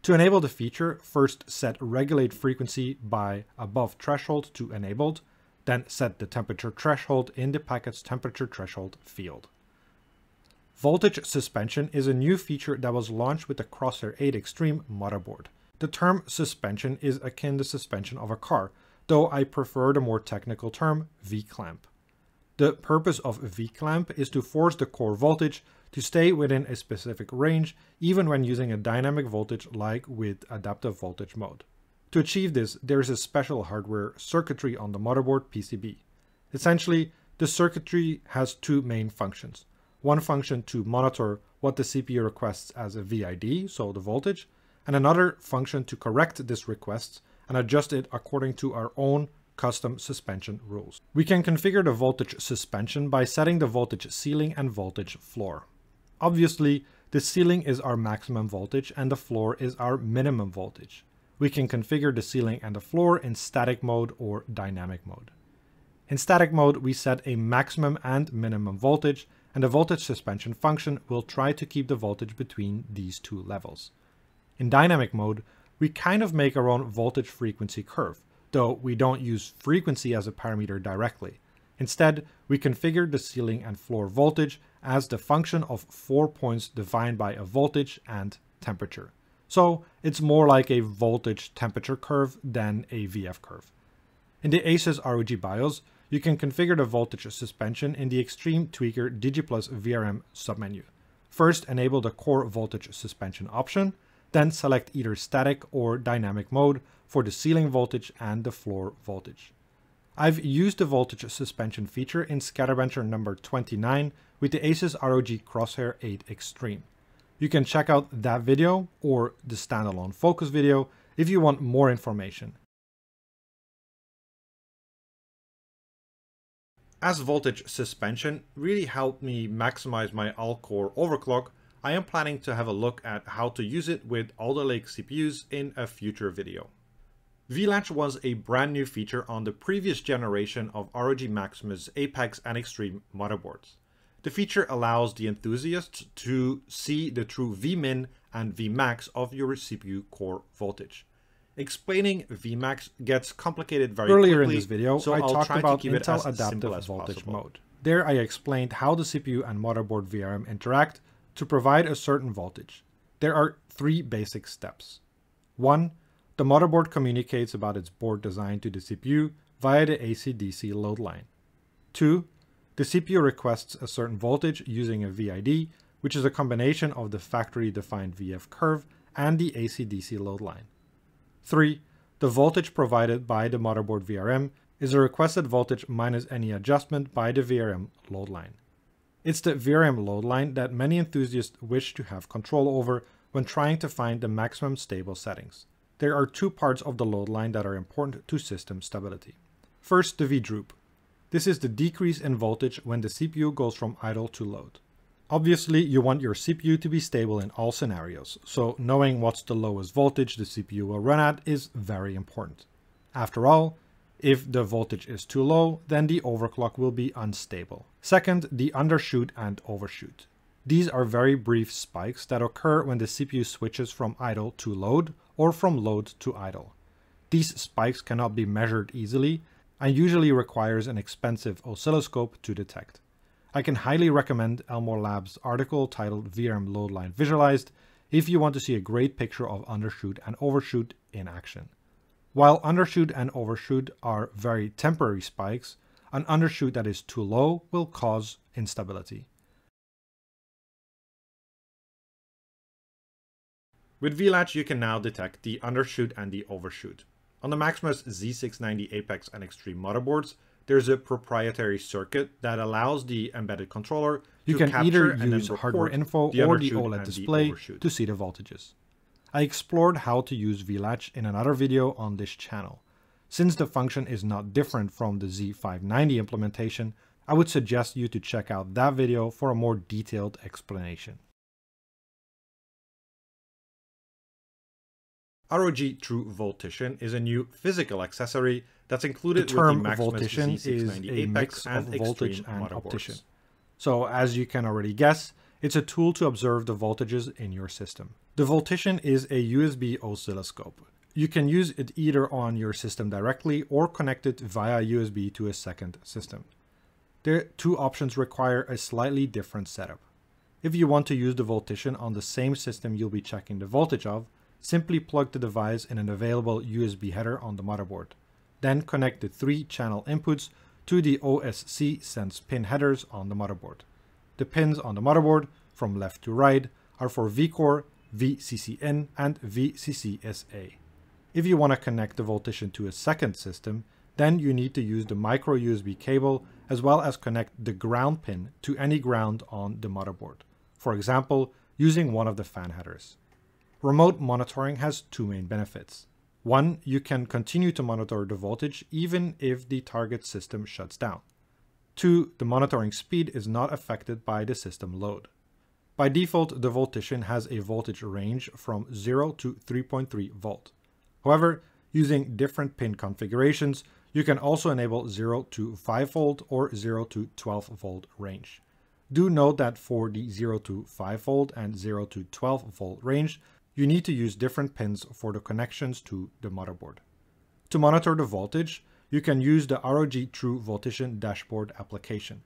To enable the feature, first set Regulate Frequency by Above Threshold to Enabled, then set the temperature threshold in the package temperature threshold field. Voltage suspension is a new feature that was launched with the Crosshair 8 Extreme motherboard. The term suspension is akin to suspension of a car, though I prefer the more technical term V-clamp. The purpose of V-clamp is to force the core voltage to stay within a specific range, even when using a dynamic voltage like with adaptive voltage mode. To achieve this, there is a special hardware circuitry on the motherboard PCB. Essentially, the circuitry has two main functions. One function to monitor what the CPU requests as a VID, so the voltage, and another function to correct this request and adjust it according to our own custom suspension rules. We can configure the voltage suspension by setting the voltage ceiling and voltage floor. Obviously, the ceiling is our maximum voltage and the floor is our minimum voltage. We can configure the ceiling and the floor in static mode or dynamic mode. In static mode, we set a maximum and minimum voltage, and the voltage suspension function will try to keep the voltage between these two levels. In dynamic mode, we kind of make our own voltage frequency curve, though we don't use frequency as a parameter directly. Instead, we configure the ceiling and floor voltage as the function of 4 points defined by a voltage and temperature. So it's more like a voltage temperature curve than a VF curve. In the ASUS ROG BIOS, you can configure the voltage suspension in the Extreme Tweaker DigiPlus VRM submenu. First, enable the core voltage suspension option, then select either static or dynamic mode for the ceiling voltage and the floor voltage. I've used the voltage suspension feature in SkatterBencher number 29 with the ASUS ROG Crosshair 8 Extreme. You can check out that video or the standalone focus video if you want more information. As voltage suspension really helped me maximize my all-core overclock, I am planning to have a look at how to use it with Alder Lake CPUs in a future video. Vlatch was a brand new feature on the previous generation of ROG Maximus Apex and Extreme motherboards. The feature allows the enthusiast to see the true Vmin and Vmax of your CPU core voltage. Explaining Vmax gets complicated very quickly. Earlier in this video, so I talked about Intel Adaptive Voltage Mode. There I explained how the CPU and motherboard VRM interact to provide a certain voltage. There are 3 basic steps. 1. The motherboard communicates about its board design to the CPU via the AC/DC load line. 2. The CPU requests a certain voltage using a VID, which is a combination of the factory-defined VF curve and the AC/DC load line. 3. The voltage provided by the motherboard VRM is a requested voltage minus any adjustment by the VRM load line. It's the VRM load line that many enthusiasts wish to have control over when trying to find the maximum stable settings. There are 2 parts of the load line that are important to system stability. First, the V-droop. This is the decrease in voltage when the CPU goes from idle to load. Obviously, you want your CPU to be stable in all scenarios, so knowing what's the lowest voltage the CPU will run at is very important. After all, if the voltage is too low, then the overclock will be unstable. Second, the undershoot and overshoot. These are very brief spikes that occur when the CPU switches from idle to load or from load to idle. These spikes cannot be measured easily and usually requires an expensive oscilloscope to detect. I can highly recommend Elmore Labs' article titled VRM Load Line Visualized if you want to see a great picture of undershoot and overshoot in action. While undershoot and overshoot are very temporary spikes, an undershoot that is too low will cause instability. With Vlatch, you can now detect the undershoot and the overshoot. On the Maximus Z690 Apex and Extreme motherboards, there's a proprietary circuit that allows the embedded controller to capture either use hardware info or the OLED display to see the voltages. I explored how to use Vlatch in another video on this channel. Since the function is not different from the Z590 implementation, I would suggest you to check out that video for a more detailed explanation. ROG True Volticion is a new physical accessory that's included the term with the Maximus Volticion Z690 is a Apex mix and of voltage Extreme and motherboards. optician. So as you can already guess, it's a tool to observe the voltages in your system. The Volticion is a USB oscilloscope. You can use it either on your system directly or connect it via USB to a second system. The two options require a slightly different setup. If you want to use the Volticion on the same system you'll be checking the voltage of, simply plug the device in an available USB header on the motherboard. Then connect the 3-channel inputs to the OSC Sense pin headers on the motherboard. The pins on the motherboard, from left to right, are for VCore, VCC-in, and VCC-SA. If you want to connect the Volticion to a second system, then you need to use the micro USB cable as well as connect the ground pin to any ground on the motherboard. For example, using one of the fan headers. Remote monitoring has two main benefits. One, you can continue to monitor the voltage even if the target system shuts down. Two, the monitoring speed is not affected by the system load. By default, the Volticion has a voltage range from 0 to 3.3 volt. However, using different pin configurations, you can also enable 0 to 5 volt or 0 to 12 volt range. Do note that for the 0 to 5 volt and 0 to 12 volt range, you need to use different pins for the connections to the motherboard. To monitor the voltage, you can use the ROG True Volticion dashboard application.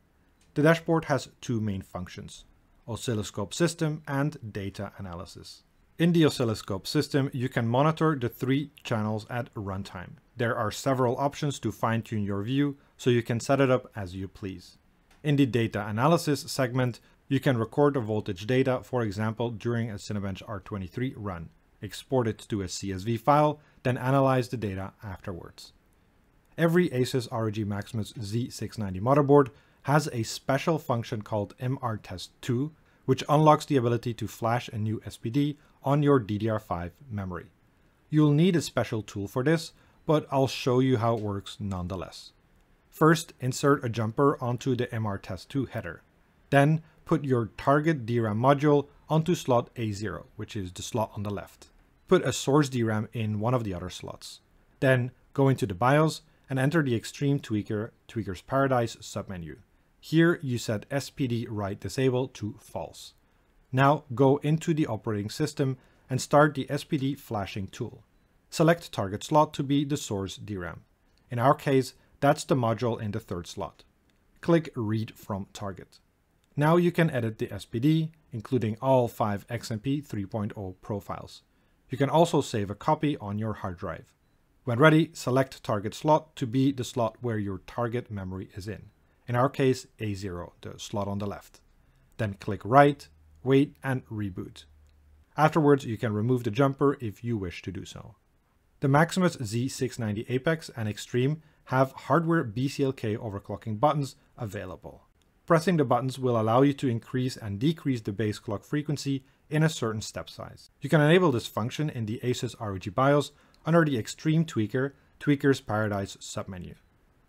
The dashboard has two main functions: oscilloscope system and data analysis. In the oscilloscope system, you can monitor the 3 channels at runtime. There are several options to fine-tune your view, so you can set it up as you please. In the data analysis segment, you can record the voltage data, for example, during a Cinebench R23 run, export it to a CSV file, then analyze the data afterwards. Every ASUS ROG Maximus Z690 motherboard has a special function called MRTest2, which unlocks the ability to flash a new SPD on your DDR5 memory. You'll need a special tool for this, but I'll show you how it works nonetheless. First, insert a jumper onto the MRTest2 header. Then, put your target DRAM module onto slot A0, which is the slot on the left. Put a source DRAM in one of the other slots. Then, go into the BIOS and enter the Extreme Tweaker's Paradise submenu. Here, you set SPD write disable to false. Now, go into the operating system and start the SPD flashing tool. Select target slot to be the source DRAM. In our case, that's the module in the 3rd slot. Click Read from Target. Now you can edit the SPD, including all 5 XMP 3.0 profiles. You can also save a copy on your hard drive. When ready, select target slot to be the slot where your target memory is in our case A0, the slot on the left. Then click Write, wait, and reboot. Afterwards, you can remove the jumper if you wish to do so. The Maximus Z690 Apex and Extreme have hardware BCLK overclocking buttons available. Pressing the buttons will allow you to increase and decrease the base clock frequency in a certain step size. You can enable this function in the ASUS ROG BIOS under the Extreme Tweaker's Paradise submenu.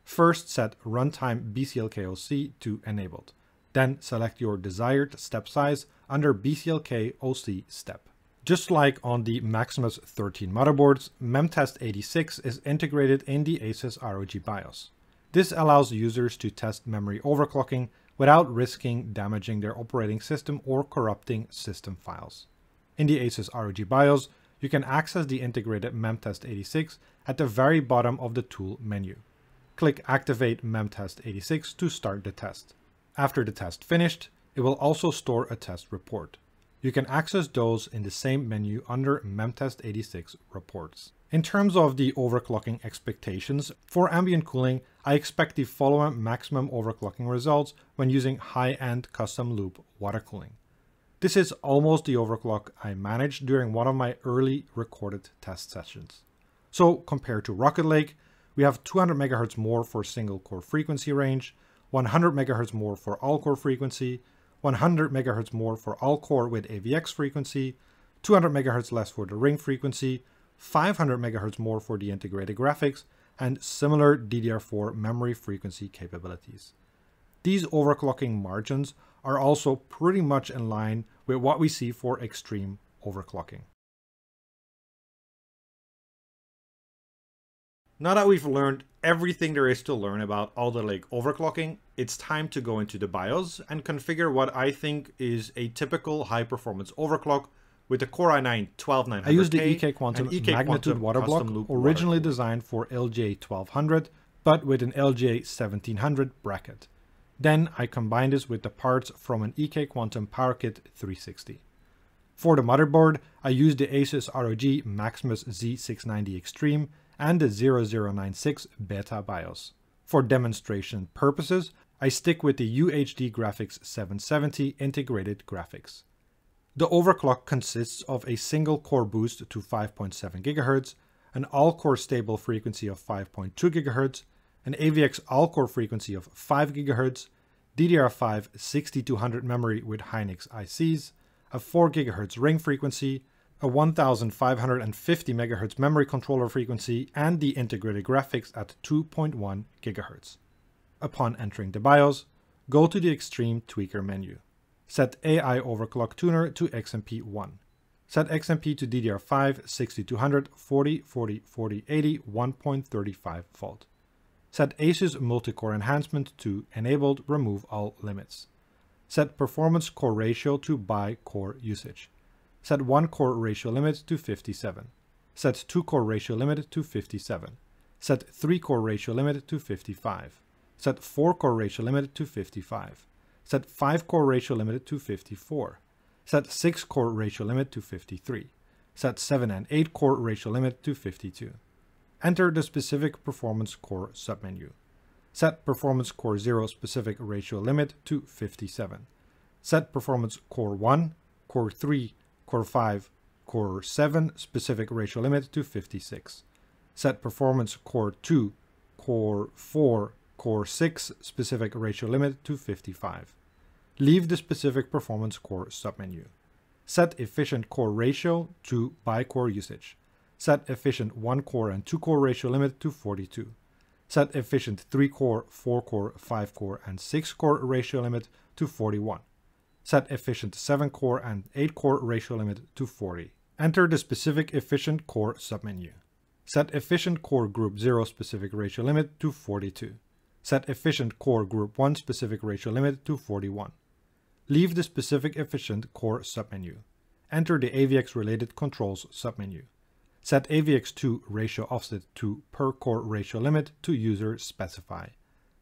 First, set Runtime BCLK OC to Enabled. Then select your desired step size under BCLK OC Step. Just like on the Maximus 13 motherboards, MemTest86 is integrated in the ASUS ROG BIOS. This allows users to test memory overclocking without risking damaging their operating system or corrupting system files. In the ASUS ROG BIOS, you can access the integrated MemTest86 at the very bottom of the tool menu. Click Activate MemTest86 to start the test. After the test finished, it will also store a test report. You can access those in the same menu under memtest86 reports. In terms of the overclocking expectations, for ambient cooling, I expect the following maximum overclocking results when using high-end custom loop water cooling. This is almost the overclock I managed during one of my early recorded test sessions. So compared to Rocket Lake, we have 200 MHz more for single core frequency range, 100 MHz more for all core frequency, 100 MHz more for all core with AVX frequency, 200 MHz less for the ring frequency, 500 MHz more for the integrated graphics, and similar DDR4 memory frequency capabilities. These overclocking margins are also pretty much in line with what we see for extreme overclocking. Now that we've learned everything there is to learn about Alder Lake overclocking, it's time to go into the BIOS and configure what I think is a typical high-performance overclock with the Core i9-12900K. I used the EK Quantum magnitude water block, originally designed for LGA1200, but with an LGA1700 bracket. Then I combined this with the parts from an EK Quantum PowerKit 360. For the motherboard, I used the ASUS ROG Maximus Z690 Extreme and the 0096 Beta BIOS. For demonstration purposes, I stick with the UHD Graphics 770 integrated graphics. The overclock consists of a single core boost to 5.7 GHz, an all-core stable frequency of 5.2 GHz, an AVX all-core frequency of 5 GHz, DDR5 6200 memory with Hynix ICs, a 4 GHz ring frequency, a 1550 MHz memory controller frequency, and the integrated graphics at 2.1 GHz. Upon entering the BIOS, go to the Extreme Tweaker menu. Set AI Overclock Tuner to XMP1. Set XMP to DDR5 6200 40 40 40 80 1.35 volt. Set ASUS Multicore Enhancement to Enabled, remove all limits. Set Performance Core Ratio to by core usage. Set 1 core ratio limit to 57. Set 2 core ratio limit to 57. Set 3 core ratio limit to 55. Set 4 core ratio limit to 55. Set 5 core ratio limit to 54. Set 6 core ratio limit to 53. Set 7 and 8 core ratio limit to 52. Enter the specific performance core submenu. Set performance core 0 specific ratio limit to 57. Set performance core 1, core 3, core 5, core 7 specific ratio limit to 56. Set performance core 2, core 4, core 6 specific ratio limit to 55. Leave the specific performance core submenu. Set efficient core ratio to by core usage. Set efficient 1 core and 2 core ratio limit to 42. Set efficient 3 core, 4 core, 5 core, and 6 core ratio limit to 41. Set efficient 7 core and 8 core ratio limit to 40. Enter the specific efficient core submenu. Set efficient core group 0 specific ratio limit to 42. Set efficient core group 1 specific ratio limit to 41. Leave the specific efficient core submenu. Enter the AVX related controls submenu. Set AVX2 ratio offset to per core ratio limit to user specify.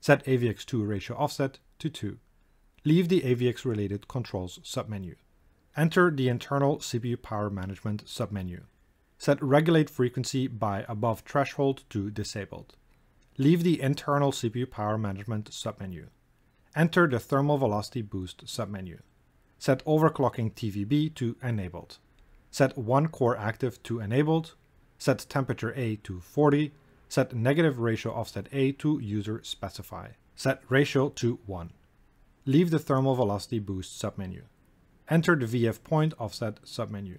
Set AVX2 ratio offset to 2. Leave the AVX related controls submenu. Enter the internal CPU power management submenu. Set regulate frequency by above threshold to disabled. Leave the internal CPU power management submenu. Enter the thermal velocity boost submenu. Set overclocking TVB to enabled. Set 1 core active to enabled. Set temperature A to 40. Set negative ratio offset A to user specify. Set ratio to 1. Leave the thermal velocity boost submenu. Enter the VF point offset submenu.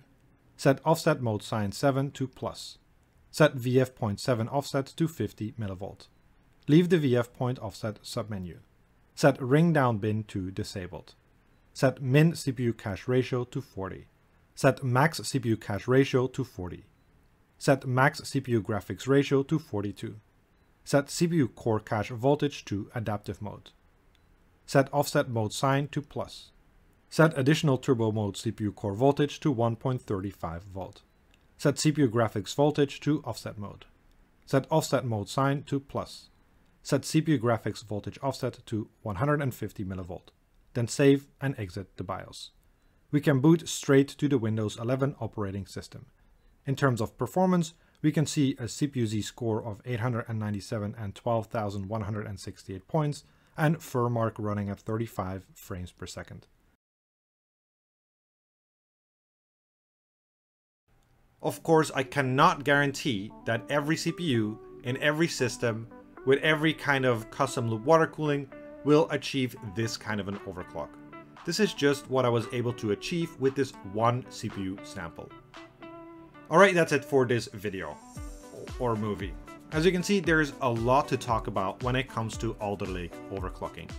Set offset mode sign 7 to plus. Set VF point 7 offset to 50 mV. Leave the VF point offset submenu. Set ring down bin to disabled. Set min CPU cache ratio to 40. Set max CPU cache ratio to 40. Set max CPU graphics ratio to 42. Set CPU core cache voltage to adaptive mode. Set offset mode sign to plus. Set additional turbo mode CPU core voltage to 1.35 volt. Set CPU graphics voltage to offset mode. Set offset mode sign to plus. set CPU graphics voltage offset to 150 mV, then save and exit the BIOS. We can boot straight to the Windows 11 operating system. In terms of performance, we can see a CPU-Z score of 897 and 12,168 points, and Furmark running at 35 frames per second. Of course, I cannot guarantee that every CPU in every system with every kind of custom loop water cooling will achieve this kind of an overclock. This is just what I was able to achieve with this one CPU sample. Alright, that's it for this video, or movie. As you can see, there's a lot to talk about when it comes to Alder Lake overclocking.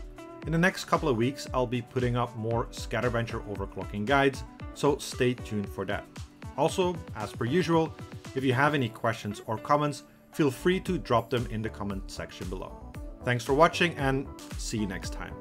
In the next couple of weeks, I'll be putting up more SkatterBencher overclocking guides, so stay tuned for that. Also, as per usual, if you have any questions or comments, feel free to drop them in the comment section below. Thanks for watching and see you next time.